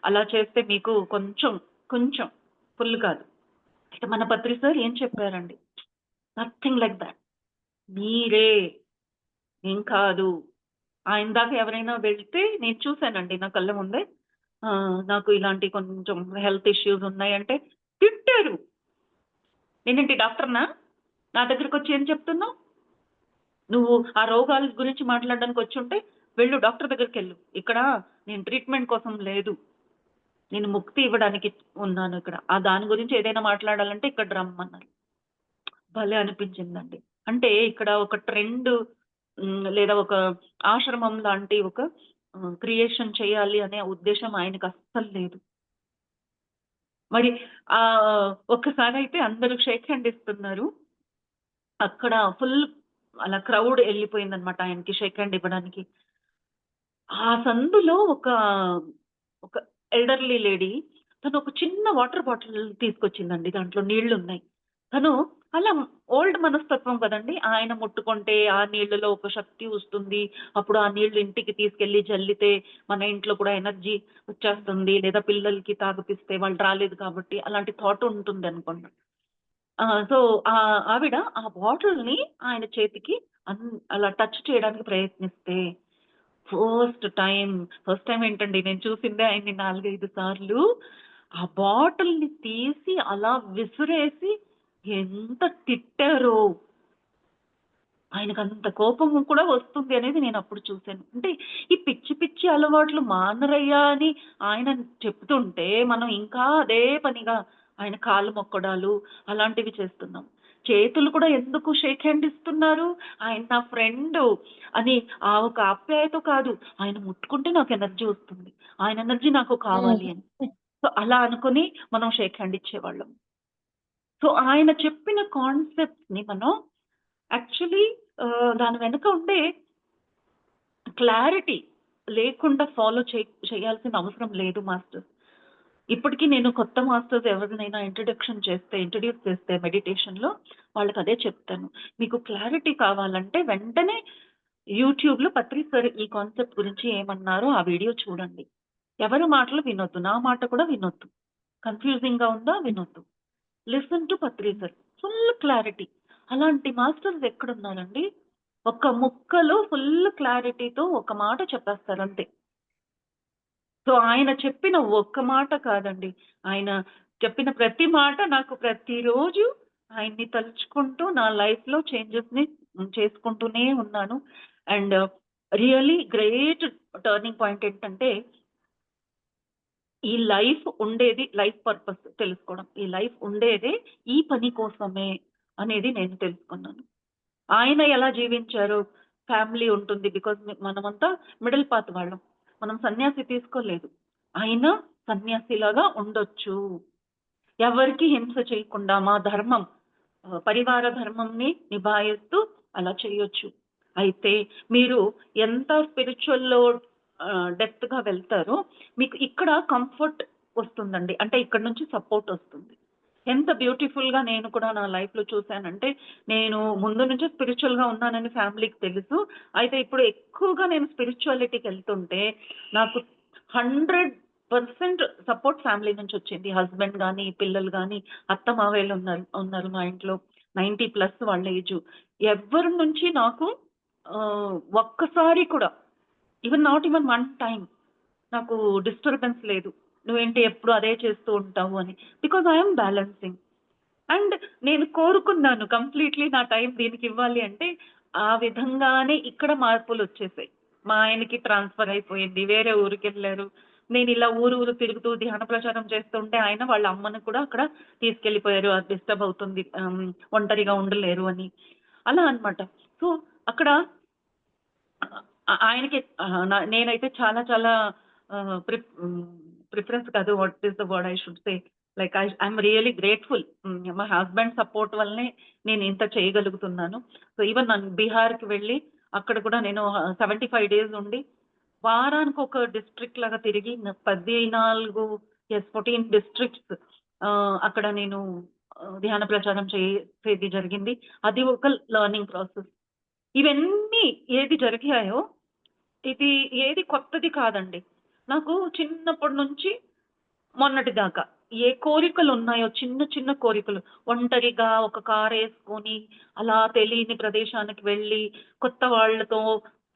అలా చేస్తే మీకు కొంచెం కొంచెం ఫుల్ కాదు. అయితే మన పత్రి సార్ ఏం చెప్పారండి? Nothing like that. మీరే, ఏం కాదు. ఆయన దాకా ఎవరైనా వెళ్తే నేను చూశానండి నా కళ్ళ ముందే. నాకు ఇలాంటి కొంచెం హెల్త్ ఇష్యూస్ ఉన్నాయంటే తిట్టారు. నేనేంటి డాక్టర్నా? నా దగ్గరకు వచ్చి ఏం చెప్తున్నావు? నువ్వు ఆ రోగాల గురించి మాట్లాడడానికి వచ్చి ఉంటే వెళ్ళు, డాక్టర్ దగ్గరికి వెళ్ళు. ఇక్కడ నేను ట్రీట్మెంట్ కోసం లేదు, నేను ముక్తి ఇవ్వడానికి ఉన్నాను ఇక్కడ. దాని గురించి ఏదైనా మాట్లాడాలంటే ఇక్కడ రమ్మన్నారు. భలే అనిపించిందండి. అంటే ఇక్కడ ఒక ట్రెండ్ లేదా ఒక ఆశ్రమం లాంటి ఒక క్రియేషన్ చేయాలి అనే ఉద్దేశం ఆయనకు అస్సలు లేదు. మరి ఒక్కసారి అయితే అందరూ షేక్ హ్యాండ్ ఇస్తున్నారు. అక్కడ ఫుల్ అలా క్రౌడ్ వెళ్ళిపోయిందనమాట ఆయనకి షేక్ హ్యాండ్ ఇవ్వడానికి. ఆ సందులో ఒక ఎల్డర్లీ లేడీ తను ఒక చిన్న వాటర్ బాటిల్ తీసుకొచ్చిందండి. దాంట్లో నీళ్లున్నాయి. తను అలా ఓల్డ్ మనస్తత్వం కదండి. ఆయన ముట్టుకుంటే ఆ నీళ్ళలో ఒక శక్తి వస్తుంది. అప్పుడు ఆ నీళ్లు ఇంటికి తీసుకెళ్లి జల్లితే మన ఇంట్లో కూడా ఎనర్జీ వచ్చేస్తుంది. లేదా పిల్లలకి తాగిపిస్తే వాళ్ళు రాలేదు కాబట్టి అలాంటి థాట్ ఉంటుంది అనుకోండి. సో ఆవిడ ఆ బాటిల్‌ని ఆయన చేతికి అలా టచ్ చేయడానికి ప్రయత్నిస్తే ఫస్ట్ టైం ఏంటండి, నేను చూసిందే ఆయన్ని 4, 5 సార్లు. ఆ బాటిల్‌ని తీసి అలా విసిరేసి ఎంత తిట్టారో! ఆయనకంత కోపం కూడా వస్తుంది అనేది నేను అప్పుడు చూసాను. అంటే ఈ పిచ్చి పిచ్చి అలవాట్లు మానరయ్యా అని ఆయన చెప్తుంటే మనం ఇంకా అదే పనిగా ఆయన కాళ్ళు మొక్కడాలు అలాంటివి చేస్తున్నాం. చేతులు కూడా ఎందుకు షేక్ హ్యాండ్ ఇస్తున్నారు? ఆయన నా ఫ్రెండు అని ఒక ఆప్యాయత కాదు. ఆయన ముట్టుకుంటే నాకు ఎనర్జీ వస్తుంది. ఆయన ఎనర్జీ నాకు కావాలి అని. సో అలా అనుకుని మనం షేక్ హ్యాండ్ ఇచ్చేవాళ్ళం. సో ఆయన చెప్పిన కాన్సెప్ట్‌ని మనం యాక్చువల్లీ దాని వెనక ఉండే క్లారిటీ లేకుండా ఫాలో చేయాల్సిన అవసరం లేదు మాస్టర్స్. ఇప్పటికి నేను కొత్త మాస్టర్స్ ఎవరినైనా ఇంట్రడ్యూస్ చేస్తే మెడిటేషన్‌లో వాళ్ళకి అదే చెప్తాను. మీకు క్లారిటీ కావాలంటే వెంటనే యూట్యూబ్‌లో పత్రి సార్ ఈ కాన్సెప్ట్ గురించి ఏమన్నారో ఆ వీడియో చూడండి. ఎవరి మాటలు వినొద్దు. నా మాట కూడా వినొద్దు. కన్‌ఫ్యూజింగ్‌గా ఉందా వినొద్దు. Listen to Patri sir. Full clarity. అలాంటి మాస్టర్స్ ఎక్కడున్నారండి? ఒక్క ముక్కలో ఫుల్ క్లారిటీతో ఒక మాట చెప్పేస్తారు అంతే. సో ఆయన చెప్పిన ఒక్క మాట కాదండి. ఆయన చెప్పిన ప్రతి మాట నాకు ప్రతిరోజు ఆయన్ని తలుచుకుంటూ నా లైఫ్‌లో చేంజెస్‌ని చేసుకుంటూనే ఉన్నాను. And really great turning point ఏంటంటే ఈ లైఫ్ పర్పస్ తెలుసుకోవడం. ఈ లైఫ్ ఉండేదే ఈ పని కోసమే అనేది నేను తెలుసుకున్నాను. ఆయన ఎలా జీవించారు? ఫ్యామిలీ ఉంటుంది. బికాజ్ మనమంతా మిడిల్ పాత్ వాళ్ళం. మనం సన్యాసి తీసుకోలేదు. ఆయన సన్యాసిలాగా ఉండొచ్చు. ఎవరికీ హింస చేయకుండా మా ధర్మం పరివార ధర్మంని నిభాయిస్తూ అలా చేయొచ్చు. అయితే మీరు ఎంత స్పిరిచువల్‌లో డెప్త్‌గా వెళ్తారో మీకు ఇక్కడ కంఫర్ట్ వస్తుందండి. అంటే ఇక్కడ నుంచి సపోర్ట్ వస్తుంది. ఎంత బ్యూటిఫుల్‌గా నేను కూడా నా లైఫ్‌లో చూసానంటే, నేను ముందు నుంచే స్పిరిచువల్‌గా ఉన్నానని ఫ్యామిలీకి తెలుసు. అయితే ఇప్పుడు ఎక్కువగా నేను స్పిరిచువాలిటీకెళ్తుంటే నాకు 100% సపోర్ట్ ఫ్యామిలీ నుంచొచ్చింది. హస్బెండ్ గానీ, పిల్లలు గానీ, అత్తమావయ్యలు ఉన్నారు మా ఇంట్లో. 90+ వాళ్ళ ఏజు. ఎవ్వరి నుంచి నాకు ఒక్కసారి కూడా నాట్ ఈవెన్ వన్ టైమ్ నాకు డిస్టర్బెన్స్ లేదు. నువ్వేంటి ఎప్పుడు అదే చేస్తూ ఉంటావు అని. Because I am balancing. And నేను కోరుకున్నాను కంప్లీట్‌లీ నా టైం దీనికివ్వాలి అంటే, ఆ విధంగానే ఇక్కడ మార్పులొచ్చేసాయి. మా ఆయనకి ట్రాన్స్‌ఫర్ అయిపోయింది. వేరే ఊరికెళ్లారు. నేనిలా ఊరు తిరుగుతూ ధ్యాన ప్రచారం చేస్తుంటే ఆయన వాళ్ళ అమ్మని కూడా అక్కడ తీసుకెళ్ళిపోయారు. అది డిస్టర్బ్ అవుతుంది. ఒంటరిగా ఉండలేరు అని. అలా అన్నమాట. సో, అక్కడ ఆయనకి నేనైతే చాలా చాలా ఆహ్, ప్రిఫ్ ప్రిఫరెన్స్ కాదు. What is the word I should say? Like I'm really grateful. మా హస్బెండ్ సపోర్ట్ వల్లనే నేను ఇంత చేయగలుగుతున్నాను. సో, ఈవెన్ నేను బీహార్‌కి వెళ్ళి అక్కడ కూడా నేను 75 డేస్ ఉండి వారానికి ఒక డిస్ట్రిక్ట్ లాగా తిరిగి 14 డిస్ట్రిక్ట్స్ అక్కడ నేను ధ్యాన ప్రచారం చేసేది జరిగింది. అది ఒక లెర్నింగ్ ప్రాసెస్. ఇవన్నీ ఏది జరిగాయో ఇది ఏది కొత్తది కాదండి. నాకు చిన్నప్పటి నుంచి మొన్నటి దాకా ఏ కోరికలున్నాయో చిన్న చిన్న కోరికలు. ఒంటరిగా ఒక కారేసుకొని అలా తెలియని ప్రదేశానికి వెళ్ళి కొత్త వాళ్ళతో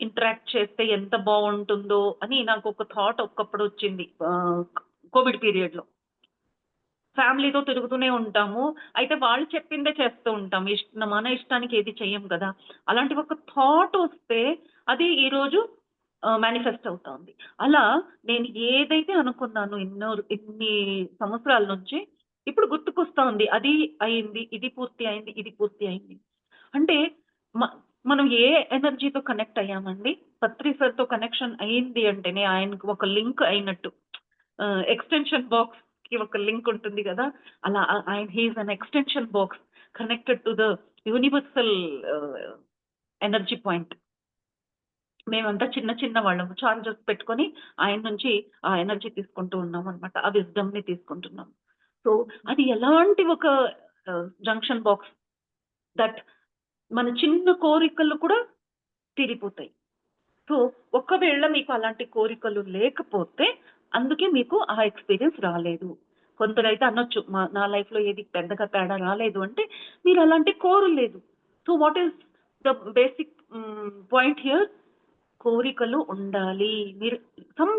ఇంటరాక్ట్ చేస్తే ఎంత బావుంటుందో అని నాకొక థాట్ ఒకప్పుడొచ్చింది. కోవిడ్ పీరియడ్‌లో. ఫ్యామిలీతో తిరుగుతూనే ఉంటాము. అయితే వాళ్ళు చెప్పిందే చేస్తూ ఉంటాం. మన ఇష్టానికి ఏది చెయ్యం కదా! అలాంటి ఒక థాట్ వస్తే అది ఈరోజు మేనిఫెస్ట్ అవుతా ఉంది. అలా నేను ఏదైతే అనుకున్నానో ఇన్ని సంవత్సరాల నుంచి ఇప్పుడు గుర్తుకొస్తా ఉంది. అది అయింది, ఇది పూర్తి అయింది, ఇది పూర్తి అయింది. అంటే మ మనం ఏ ఎనర్జీతో కనెక్ట్ అయ్యామండి? పత్రి సార్‌తో కనెక్షన్ అయింది అంటేనే ఆయనకు ఒక లింక్ అయినట్టు. ఎక్స్‌టెన్షన్ బాక్స్‌కి ఒక లింక్ ఉంటుంది గదా! అలా ఆయన he is an extension box connected to the universal energy point. మేమంతా చిన్న చిన్న వాళ్ళము. చార్జర్స్ పెట్టుకొని ఆయన నుంచి ఆ ఎనర్జీ తీసుకుంటూ ఉన్నామనమాట. ఆ విజ్డమ్‌ని తీసుకుంటున్నాం. సో, అది ఎలాంటి ఒక జంక్షన్ బాక్స్ దట్ మన చిన్న కోరికలు కూడా తీరిపోతాయి. సో, ఒకవేళ మీకు అలాంటి కోరికలు లేకపోతే, అందుకే మీకు ఆ ఎక్స్‌పీరియన్స్ రాలేదు. కొందరైతే అనొచ్చు, నా లైఫ్‌లో ఏది పెద్దగా తేడా రాలేదు అంటే, మీరు అలాంటివి కోరలేదు. So, what is the basic point here? కోరికలు ఉండాలి. మీరు సమ్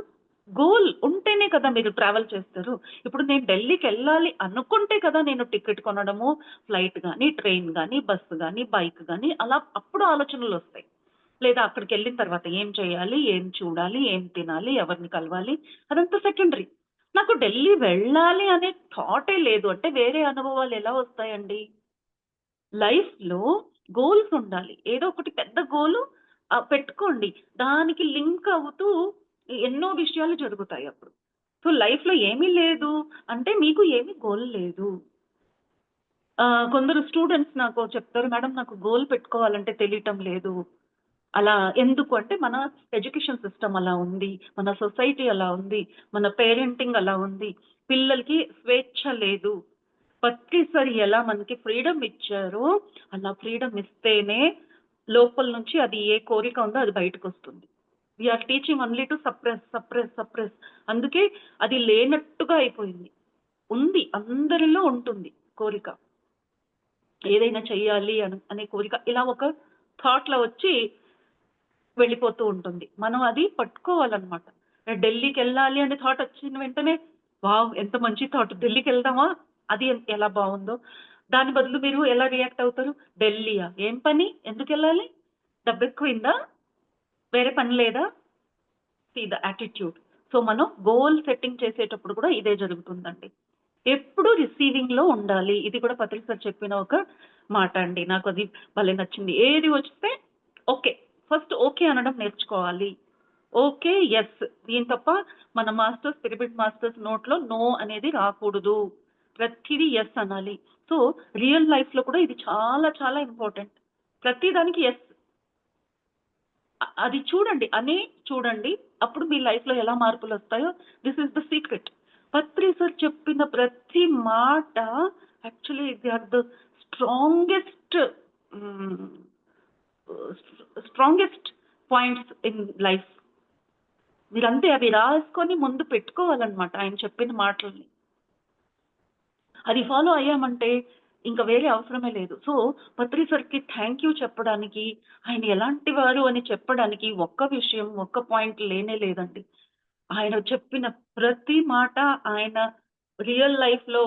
గోల్ ఉంటేనే కదా మీరు ట్రావెల్ చేస్తారు. ఇప్పుడు నేను ఢిల్లీకెళ్ళాలి అనుకుంటే కదా నేను టికెట్ కొనడము, ఫ్లైట్ గాని, ట్రైన్ గాని, బస్సు గాని, బైక్ గాని అలా అప్పుడు ఆలోచనలొస్తాయి. లేదా అక్కడికెళ్ళిన తర్వాత ఏం చేయాలి? ఏం చూడాలి? ఏం తినాలి? ఎవరిని కలవాలి? అదంతా సెకండరీ. నాకు ఢిల్లీ వెళ్ళాలి అనే థాటే లేదు అంటే వేరే అనుభవాలు ఎలా వస్తాయండి? లైఫ్‌లో గోల్స్ ఉండాలి. ఏదో ఒకటి పెద్ద గోలు పెట్టుకోండి. దానికి లింక్ అవుతూ ఎన్నో విషయాలు జరుగుతాయి అప్పుడు. సో, లైఫ్‌లో ఏమీ లేదు అంటే మీకు ఏమి గోల్ లేదు. కొందరు స్టూడెంట్స్ నాకు చెప్తారు, "మేడం నాకు గోల్ పెట్టుకోవాలంటే తెలియటం లేదు." అలా ఎందుకు అంటే మన ఎడ్యుకేషన్ సిస్టమ్ అలా ఉంది. మన సొసైటీ అలా ఉంది. మన పేరెంటింగ్ అలా ఉంది. పిల్లలకి స్వేచ్ఛ లేదు. ప్రతిసారి ఎలా మనకి ఫ్రీడమ్ ఇచ్చారో, అలా ఫ్రీడమ్ ఇస్తేనే లోపల నుంచి అది ఏ కోరిక ఉందో అది బయటకొస్తుంది. We are teaching only to suppress, suppress, suppress. అందుకే అది లేనట్టుగా అయిపోయింది. ఉంది. అందరిలో ఉంటుంది కోరిక. ఏదైనా చెయ్యాలి అనే కోరిక. ఇలా ఒక థాట్‌లో వచ్చి వెళ్ళిపోతూ ఉంటుంది. మనం అది పట్టుకోవాలనమాట. ఢిల్లీకెళ్ళాలి అనే థాట్ వచ్చిన వెంటనే, వావ్! ఎంత మంచి థాట్, ఢిల్లీకెళ్దామా? అది ఎలా బావుందో. దాని బదులు మీరు ఎలా రియాక్ట్ అవుతారు? ఢిల్లీయా? ఏం పని? ఎందుకెళ్ళాలి? డబ్బెక్కువైందా? వేరే పని లేదా? See the attitude. సో, మనం గోల్ సెట్టింగ్ చేసేటప్పుడు కూడా ఇదే జరుగుతుందండి. ఎప్పుడు రిసీవింగ్‌లో ఉండాలి. ఇది కూడా పత్రి సార్ చెప్పిన ఒక మాట అండి. నాకది భలే నచ్చింది. ఏది వస్తే ఓకే. ఫస్ట్ ఓకే అనడం నేర్చుకోవాలి. Okay, yes. దీని తప్ప మన మాస్టర్స్, పిరమిడ్ మాస్టర్స్ నోట్లో నో అనేది రాకూడదు. ప్రతిదీ యెస్ అనాలి. సో, రియల్ లైఫ్‌లో కూడా ఇది చాలా చాలా ఇంపార్టెంట్. ప్రతి దానికి యెస్. అది చూడండి. చూడండి. అప్పుడు మీ లైఫ్‌లో ఎలా మార్పులొస్తాయో this is the secret. Patri sir చెప్పిన ప్రతి మాట actually they are the strongest hmm. Strongest points in life. మీరంతే అవి రాసుకొని ముందు పెట్టుకోవాలన్నమాట ఆయన చెప్పిన మాటల్ని. అది ఫాలో అయ్యామంటే ఇంక వేరే అవసరమే లేదు. సో, పత్రి సార్‌కి థాంక్ యూ చెప్పడానికి, ఆయన ఎలాంటి వారు అని చెప్పడానికి ఒక్క విషయం, ఒక్క పాయింట్ లేనే లేదండి. ఆయన చెప్పిన ప్రతి మాట ఆయన రియల్ లైఫ్‌లో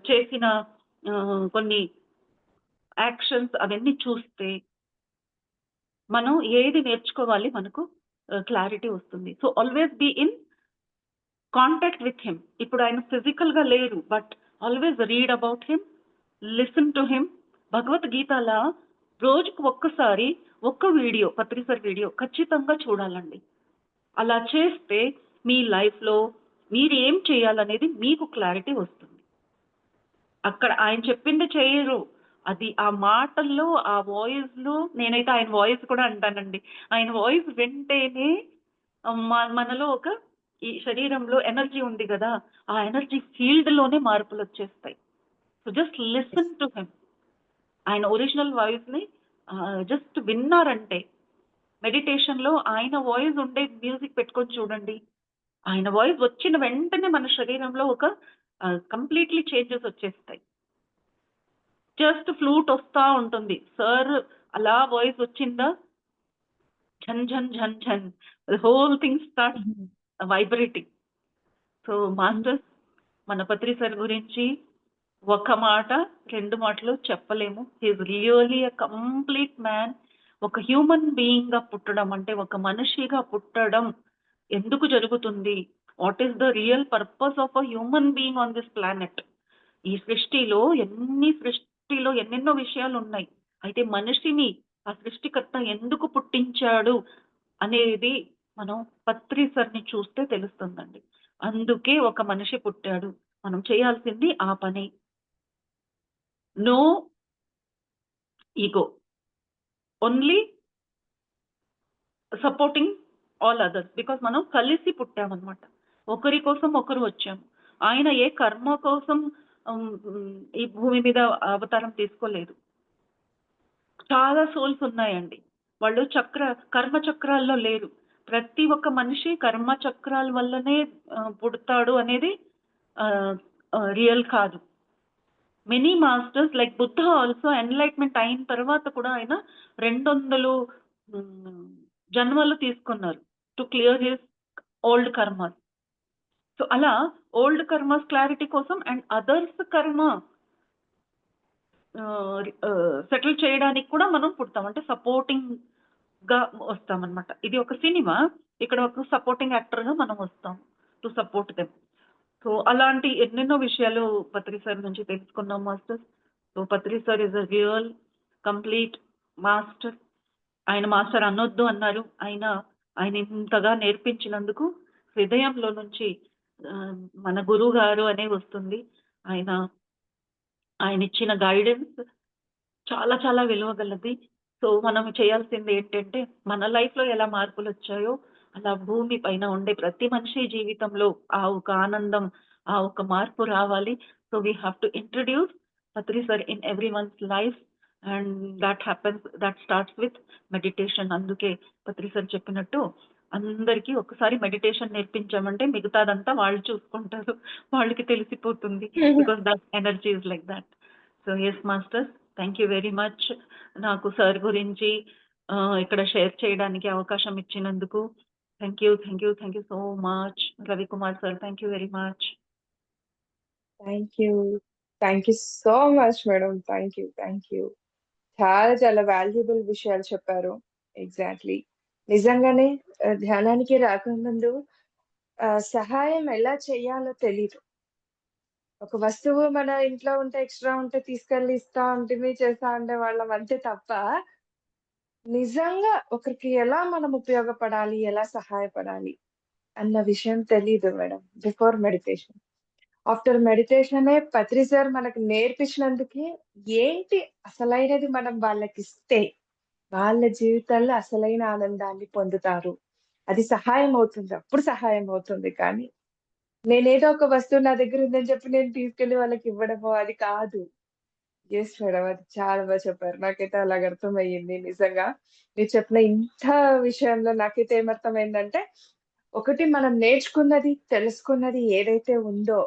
చేసిన కొన్ని యాక్షన్స్ అవన్నీ చూస్తే మనం ఏది నేర్చుకోవాలి మనకు క్లారిటీ వస్తుంది. So, always be in contact with him. ఇప్పుడు ఆయన ఫిజికల్‌గా లేరు. But always read about him, listen to him. భగవద్గీతల రోజుకి ఒక్కసారి ఒక్క వీడియో, పత్రి సార్ వీడియో ఖచ్చితంగా చూడాలండి. అలా చేస్తే మీ లైఫ్‌లో మీరేం చేయాలనేది మీకు క్లారిటీ వస్తుంది. అక్కడ ఆయన చెప్పింది చెయ్యరు. అది ఆ మాటల్లో, ఆ వాయిస్‌లో నేనైతే ఆయన వాయిస్ కూడా అంటానండి. ఆయన వాయిస్ వింటేనే మనలో ఒక ఈ శరీరంలో ఎనర్జీ ఉంది గదా! ఆ ఎనర్జీ ఫీల్డ్‌లోనే మార్పులొచ్చేస్తాయి. So, just listen to him. ఆయన ఒరిజినల్ వాయిస్‌ని జస్ట్ విన్నారంటే మెడిటేషన్‌లో ఆయన వాయిస్ ఉండే మ్యూజిక్ పెట్టుకొని చూడండి. ఆయన వాయిస్ వచ్చిన వెంటనే మన శరీరంలో ఒక కంప్లీట్‌లీ చేంజెస్ వచ్చేస్తాయి. జస్ట్ ఫ్లూట్ వస్తా ఉంటుంది. సార్ అలా వాయిస్ వచ్చిందా, ఝన్ ఝన్ ఝన్ ఝన్ the whole thing starts vibrating. So, masters మన పత్రి సార్ గురించి ఒక మాట, 2 మాటలు చెప్పలేము. He is really a complete man. ఒక హ్యూమన్ బీయింగ్ గా పుట్టడం అంటే ఒక మనిషిగా పుట్టడం ఎందుకు జరుగుతుంది? What is the real purpose of a human being on this planet? ఈ సృష్టిలో ఎన్నెన్నో విషయాలు ఉన్నాయి. అయితే మనిషిని ఆ సృష్టికర్త ఎందుకు పుట్టించాడు అనేది మనం పత్రి సర్ని చూస్తే తెలుస్తుందండి. అందుకే ఒక మనిషి పుట్టాడు. మనం చేయాల్సింది ఆ పని. No ego. Only supporting all others. Because మనం కలిసి పుట్టామన్నమాట. ఒకరి కోసం ఒకరు వచ్చాము. ఆయన ఏ కర్మ కోసం ఈ భూమి మీద అవతారం తీసుకోలేదు. చాలా సోల్స్ ఉన్నాయండి. వాళ్ళు కర్మ చక్రాల్లో లేరు. ప్రతి ఒక్క మనిషి కర్మ చక్రాల వల్లనే పుడతాడు అనేది రియల్ కాదు. Many masters like Buddha also enlightenment అయిన తర్వాత కూడా ఆయన 200 జన్మలు తీసుకున్నారు to clear his old karmas. So అలా ఓల్డ్ కర్మస్ క్లారిటీ కోసం అండ్ అదర్స్ కర్మ సెటిల్ చేయడానికి కూడా మనం పుడతాం. అంటే సపోర్టింగ్ గా వస్తామన్నమాట. ఇది ఒక సినిమా. ఇక్కడ ఒక సపోర్టింగ్ యాక్టర్ గా మనం వస్తాం టు సపోర్ట్ దెమ్. సో అలాంటి ఎన్నెన్నో విషయాలు పత్రి సార్ నుంచి తెలుసుకున్నాం master. So Patri sir is a real complete master. ఆయన మాస్టర్ అనొద్దు అన్నారు. ఆయన ఇంతగా నేర్పించినందుకు హృదయంలో నుంచి మన గురువు గారు అనే వస్తుంది. ఆయన ఇచ్చిన గైడెన్స్ చాలా చాలా విలువగలది. సో మనం చేయాల్సింది ఏంటంటే మన లైఫ్ లో ఎలా మార్పులు వచ్చాయో అలా భూమి పైన ఉండే ప్రతి మనిషి జీవితంలో ఆ ఒక ఆనందం, ఆ ఒక మార్పు రావాలి. So we have to introduce Patri sir in every one's life and that starts with meditation. అందుకే పత్రి సార్ చెప్పినట్టు అందరికీ ఒకసారి మెడిటేషన్ నేర్పించామంటే మిగతాదంతా వాళ్ళు చూసుకుంటారు. వాళ్ళకి తెలిసిపోతుంది. Because that energy is like that. So as masters, thank you very much నాకు సార్ గురించి ఇక్కడ షేర్ చేయడానికి అవకాశం ఇచ్చినందుకు. Thank you so much Ravikumar sir. Thank you very much. Thank you so much madam. Thank you. చాలా చాలా valuable విషయాలు చెప్పారు. ఎగ్జాక్ట్లీ. నిజంగానే ధ్యానానికి రాకముందు సహాయం ఎలా చేయాలో తెలీదు. ఒక వస్తువు మన ఇంట్లో ఉంటే ఎక్స్ట్రా ఉంటే తీసుకెళ్ళి ఇస్తా ఉంటుంది, చేస్తా ఉండే వాళ్ళం అంతే తప్ప నిజంగా ఒకరికి ఎలా మనం ఉపయోగపడాలి, ఎలా సహాయపడాలి అన్న విషయం తెలీదు మేడం బిఫోర్ మెడిటేషన్. ఆఫ్టర్ మెడిటేషనే పత్రి సార్ మనకు నేర్పించినందుకు ఏంటి అసలైనది మనం వాళ్ళకిస్తే వాళ్ళ జీవితాల్లో అసలైన ఆనందాన్ని పొందుతారు. అది సహాయం అవుతుంది. అప్పుడు సహాయం అవుతుంది. కానీ నేనేదో ఒక వస్తువు నా దగ్గర ఉందని చెప్పి నేను తీసుకెళ్ళి వాళ్ళకి ఇవ్వడమో అది కాదు. Yes madam. అది చాలా బాగా చెప్పారు. నాకైతే అలాగ అర్థమయ్యింది నిజంగా. మీరు చెప్పిన ఇంత విషయంలో నాకైతే ఏమర్థమైందంటే, ఒకటి మనం నేర్చుకున్నది, తెలుసుకున్నది ఏదైతే ఉందో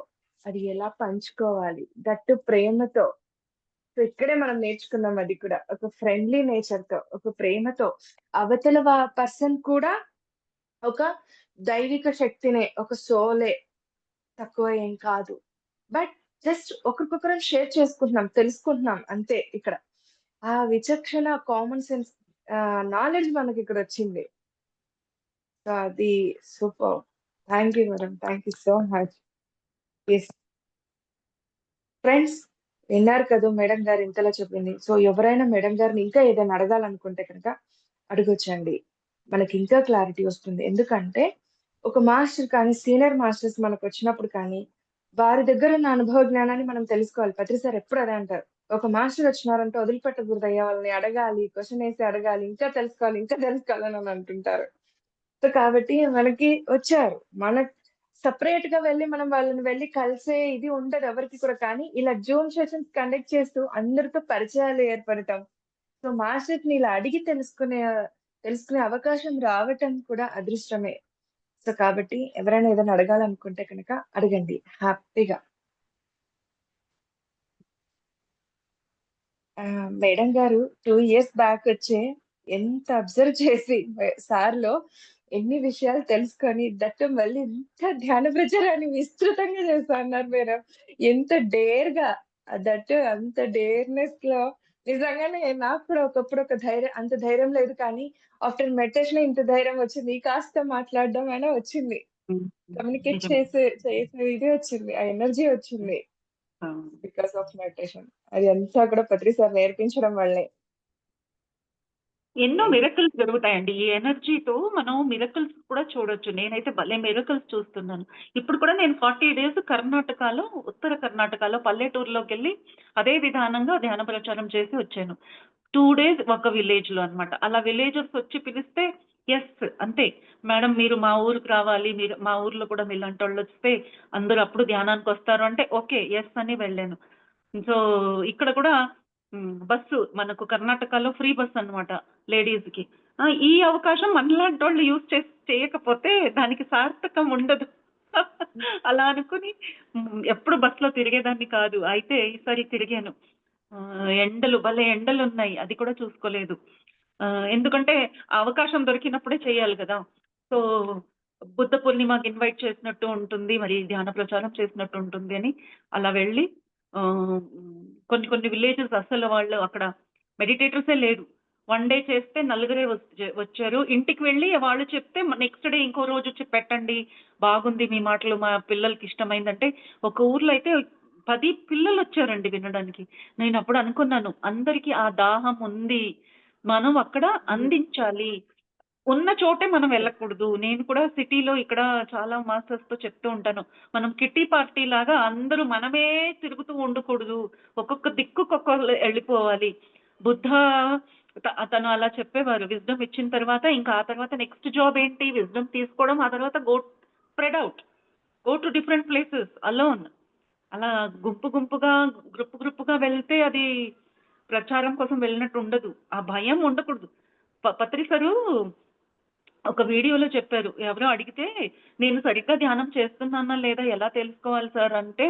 అది ఎలా పంచుకోవాలి. దట్ టూ ప్రేమతో. సో ఇక్కడే మనం నేర్చుకున్నాం అది కూడా. ఒక ఫ్రెండ్లీ నేచర్‌తో, ఒక ప్రేమతో అవతల పర్సన్ కూడా ఒక దైవిక శక్తినే, ఒక సోలే. తక్కువ ఏం కాదు. బట్ జస్ట్ ఒకరికొకరం షేర్ చేసుకుంటున్నాం, తెలుసుకుంటున్నాం అంతే ఇక్కడ. ఆ విచక్షణ, కామన్ సెన్స్ నాలెడ్జ్ మనకిక్కడొచ్చింది. సో అది super. Thank you madam. Thank you so much. Yes. Friends విన్నారు కదూ మేడం గారు ఇంతలా చెప్పింది. సో ఎవరైనా మేడం గారిని ఇంకా ఏదైనా అడగాలనుకుంటే కనుక అడగొచ్చండి. మనకి ఇంకా క్లారిటీ వస్తుంది. ఎందుకంటే ఒక మాస్టర్ కానీ, సీనియర్ మాస్టర్స్ మనకొచ్చినప్పుడు కానీ, వారి దగ్గర ఉన్న అనుభవ జ్ఞానాన్ని మనం తెలుసుకోవాలి. పత్రి సార్ ఎప్పుడు అదే అంటారు. ఒక మాస్టర్ వచ్చినారంటే వదిలిపెట్టకూడదయ్యా వాళ్ళని అడగాలి, క్వెషన్ ఏసి అడగాలి, ఇంకా తెలుసుకోవాలని అని అంటుంటారు. సో కాబట్టి మనకి వచ్చారు. సెపరేట్‌గా వెళ్లి మనం వాళ్ళని వెళ్లి కలిసే ఇది ఉండదు ఎవరికీ కూడా. కానీ ఇలా జూమ్ సెషన్స్ కండక్ట్ చేస్తూ అందరితో పరిచయాలు ఏర్పడటం. సో మాస్టర్స్‌ని ఇలా అడిగి తెలుసుకునే అవకాశం రావటం కూడా అదృష్టమే. సో కాబట్టి ఎవరైనా ఏదైనా అడగాలనుకుంటే కనుక అడగండి హ్యాపీగా. మేడం గారు 2 ఇయర్స్ బ్యాక్ వచ్చి ఎంత అబ్జర్వ్ చేసి సార్‌లో ఎన్ని విషయాలు తెలుసుకొని దట్ మళ్ళీ ఇంత ధ్యాన ప్రచారాన్ని విస్తృతంగా చేస్తా అన్నారు మేడం. ఎంత డేర్‌గా దట్ అంత డేర్‌నెస్‌లో నిజంగానే నాకు కూడా ఒకప్పుడు అంత ధైర్యం లేదు కానీ, ఆఫ్టర్ మెడిటేషన్ ఇంత ధైర్యం వచ్చింది. కాస్త మాట్లాడడం అయినా వచ్చింది. కమ్యూనికేట్ నిజమే. చేసే ఇది వచ్చింది. ఆ ఎనర్జీ వచ్చింది. ఆ! Because of meditation. అది అంతా కూడా పత్రి సార్ నేర్పించడం వల్లే. ఎన్నో ఓకే. మిరకిల్స్ జరుగుతాయండి. ఈ ఎనర్జీతో మనం మిరకిల్స్ కూడా చూడొచ్చు. నేనైతే భలే మిరకిల్స్ చూస్తున్నాను. ఇప్పుడు కూడా నేను 40 డేస్ కర్ణాటకలో, ఉత్తర కర్ణాటకలో పల్లెటూరులోకెళ్ళి అదే విధానంగా ధ్యాన ప్రచారం చేసి వచ్చాను. 2 డేస్ ఒక విలేజ్‌లో అన్నమాట. అలా విలేజర్స్ వచ్చి పిలిస్తే యెస్ అంతే. మేడం మీరు మా ఊరికి రావాలి. మీరు మా ఊర్లో కూడా మీలాంటోళ్ళొస్తే అందరూ అప్పుడు ధ్యానానికొస్తారు అంటే ఓకే. యెస్ అని వెళ్ళాను. సో, ఇక్కడ కూడా బస్సు మనకు కర్ణాటకలో ఫ్రీ బస్ అన్నమాట లేడీస్‌కి. ఈ అవకాశం మనలాంటోళ్ళు యూజ్ చేయకపోతే దానికి సార్థకం ఉండదు. అలా అనుకుని ఎప్పుడు బస్‌లో తిరిగేదాన్ని కాదు. అయితే ఈసారి తిరిగాను. ఎండలు భలే ఎండలున్నాయి. అది కూడా చూసుకోలేదు. ఎందుకంటే ఆ అవకాశం దొరికినప్పుడే చేయాలి గదా! సో, బుద్ధ పూర్ణిమకి ఇన్వైట్ చేసినట్టు ఉంటుంది. మరి ధ్యాన ప్రచారం చేసినట్టు ఉంటుంది అని అలా వెళ్ళి ఆహ్, కొన్ని కొన్ని విలేజెస్ అస్సలు వాళ్ళు అక్కడ మెడిటేటర్సే లేరు. 1 డే చేస్తే నలుగురే వచ్చారు. ఇంటికి వెళ్ళి వాళ్ళు చెప్తే నెక్స్ట్ డే ఇంకో రోజు వచ్చి పెట్టండి. బాగుంది మీ మాటలు మా పిల్లలకి ఇష్టమైందంటే ఒక ఊర్లో అయితే 10 పిల్లలొచ్చారండి వినడానికి. నేనప్పుడు అనుకున్నాను అందరికి ఆ దాహం ఉంది. మనం అక్కడ అందించాలి. ఉన్న చోటే మనం వెళ్ళకూడదు. నేను కూడా సిటీలో ఇక్కడ చాలా మాస్టర్స్‌తో చెప్తూ ఉంటాను. మనం కిట్టి పార్టీ లాగా అందరూ మనమే తిరుగుతూ ఉండకూడదు. ఒక్కొక్క దిక్కుకొకళ్ళు ఎళ్ళిపోవాలి. బుద్ధ తను అలా చెప్పేవారు. విజ్డమ్ ఇచ్చిన తర్వాత ఇంకా ఆ తర్వాత నెక్స్ట్ జాబ్ ఏంటి? విజ్డమ్ తీసుకోవడం. ఆ తర్వాత spread out. Go to different places alone. అలా గుంపుగా, గ్రూప్‌గా వెళ్తే అది ప్రచారం కోసం వెళ్ళినట్టు ఉండదు. ఆ భయం ఉండకూడదు. పత్రి సారు ఒక వీడియోలో చెప్పారు. ఎవరో అడిగితే, "నేను సరిగ్గా ధ్యానం చేస్తున్నానా లేదా ఎలా తెలుసుకోవాలి సార్" అంటే,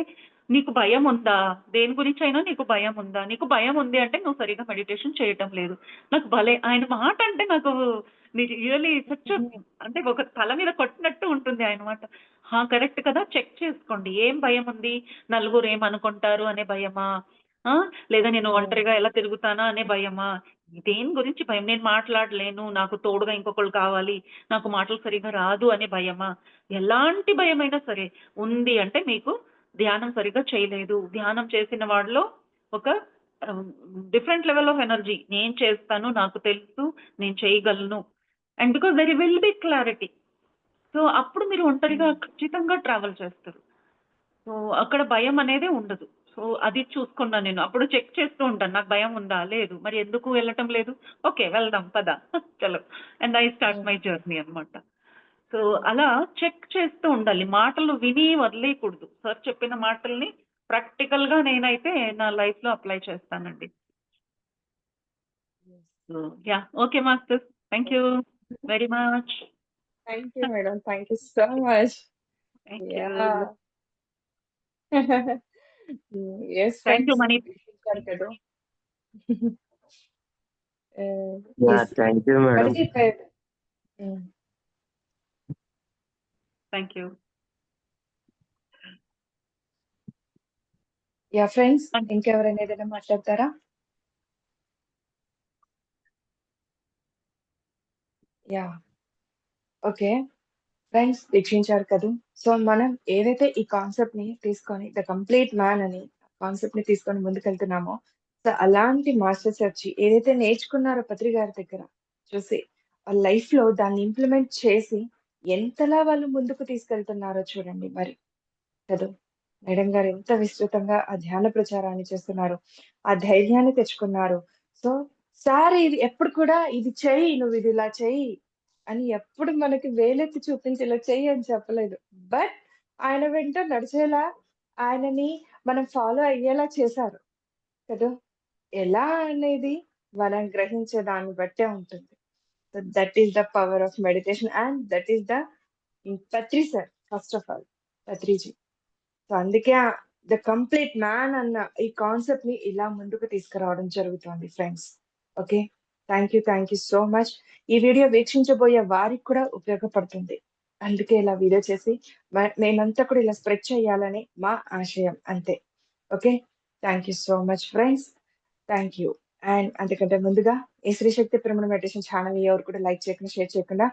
"నీకు భయం ఉందా? దేని గురించైనా నీకు భయం ఉందా? నీకు భయం ఉంది అంటే నువ్వు సరిగ్గా మెడిటేషన్ చేయటం లేదు." నాకు భలే ఆయన మాట అంటే నాకు రియల్లీ అంటే ఒక తల మీద కొట్టినట్టు ఉంటుంది ఆయన మాట. కరెక్ట్ కదా! చెక్ చేసుకోండి. ఏం భయం ఉంది? నలుగురు ఏమనుకుంటారు అనే భయమా? ఆ! లేదా నేను హ్మ్. ఒంటరిగా ఎలా తిరుగుతానా అనే భయమా? దేని గురించి భయం? నేను మాట్లాడలేను. నాకు తోడుగా ఇంకొకళ్ళు కావాలి. నాకు మాటలు సరిగ్గా రాదు అనే భయమా? ఎలాంటి భయమైనా సరే ఉంది అంటే మీకు ధ్యానం సరిగ్గా చేయలేదు. ధ్యానం చేసిన వాడిలో ఒక ఆహ్, డిఫరెంట్ లెవెల్ ఆఫ్ ఎనర్జీ. నేను చేస్తాను. నాకు తెలుసు. నేను చేయగలను. And because there will be clarity. So, అప్పుడు మీరు ఒంటరిగా హ్మ్. ఖచ్చితంగా ట్రావెల్ చేస్తారు. సో, అక్కడ భయం అనేదే ఉండదు. సో, అది చూసుకున్నా నేను. అప్పుడు చెక్ చేస్తూ ఉంటాను. నాకు భయం ఉందా? లేదు. మరి ఎందుకు వెళ్ళటం లేదు? ఓకే. వెళ్దాం పద. చలో. అండ్ ఐ స్టార్ట్ హ్మ్. మై జర్నీ అన్నమాట. సో, అలా చెక్ చేస్తూ ఉండాలి. మాటలు విని వదిలేయకూడదు. సార్ చెప్పిన మాటల్ని ప్రాక్టికల్‌గా నేనైతే నా లైఫ్‌లో అప్లై చేస్తానండి. So, yeah! Okay masters. Thank you very much. Thank you madam. Thank you so much. Thank you. Yeah! Yes thank you friends Mani. వీక్షించారు కదా! Yeah, yes. thank you, madam. Manideep garu. హ్మ్. Thank you. యాహ్! ఫ్రెండ్స్ ఇంకెవరైనా ఏదైనా మాట్లాడతారా? Yeah! Okay. Friends వీక్షించారు కదూ! So, మనం ఏదైతే ఈ కాన్సెప్ట్‌ని తీసుకొని ద కంప్లీట్ మ్యాన్ అని కాన్సెప్ట్‌ని తీసుకొని ముందుకెళ్తున్నామో, సో, అలాంటి మాస్టర్స్ వచ్చి ఏదైతే నేర్చుకున్నారో పత్రి గారి దగ్గర చూసి, వాళ్ళ లైఫ్‌లో దాన్ని ఇంప్లిమెంట్ చేసి ఎంతలా వాళ్ళు ముందుకు తీసుకెళ్తున్నారో చూడండి మరి. కదూ! మేడం గారు ఎంత విస్తృతంగా ఆ ధ్యాన ప్రచారాన్ని చేస్తున్నారు. ఆ ధైర్యాన్ని తెచ్చుకున్నారు. సో, సార్ ఇది ఎప్పుడు కూడా ఇది చెయ్యి, నువ్విది ఇలా చెయ్యి అని ఎప్పుడు మనకి వేలెత్తి చూపించి ఇలా చెయ్యి అని చెప్పలేదు. బట్ ఆయన వెంట నడిచేలా, ఆయనని మనం ఫాలో అయ్యేలా చేశారు. కదా! ఎలా అనేది మనం గ్రహించే దాన్ని బట్టే ఉంటుంది. So, that is the power of meditation and that is the Patri sir first of all. Patriji. So, అందుకే ద కంప్లీట్ మ్యాన్ అన్న ఈ కాన్సెప్ట్‌ని ఇలా ముందుకు తీసుకురావడం జరుగుతోంది friends. Okay. Thank you so much. ఈ వీడియో వీక్షించబోయే వారికి కూడా ఉపయోగపడుతుంది. అందుకే ఇలా వీడియో చేసి మేమంతా కూడా ఇలా స్ప్రెడ్ చేయాలని మా ఆశయం అంతే. Okay. Thank you so much friends. Thank you. And అంతకంటే ముందుగా ఈ శ్రీ శక్తి ప్రమణ మెడిటేషన్ ఛానల్ ఎవరు కూడా లైక్ చేయకుండా, షేర్ చేయకుండా,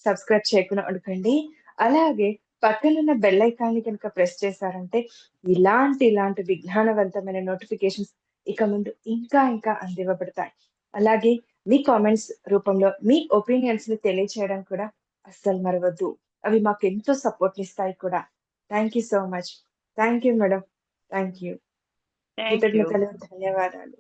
సబ్స్క్రైబ్ చేయకుండా ఉండకండి. అలాగే పక్కనున్న బెల్ ఐకాన్‌ని కనుక ప్రెస్ చేశారంటే ఇలాంటి విజ్ఞానవంతమైన నోటిఫికేషన్స్ ఇక ముందు ఇంకా అందివ్వబడతాయి. అలాగే మీ కామెంట్స్ రూపంలో మీ ఒపీనియన్స్‌ని తెలియచేయడం కూడా అస్సలు మరవద్దు. అవి మాకెంతో సపోర్ట్‌నిస్తాయి కూడా. Thank you so much. Thank you madam. Thank you. Thank you. కృతజ్ఞతలు, ధన్యవాదాలు.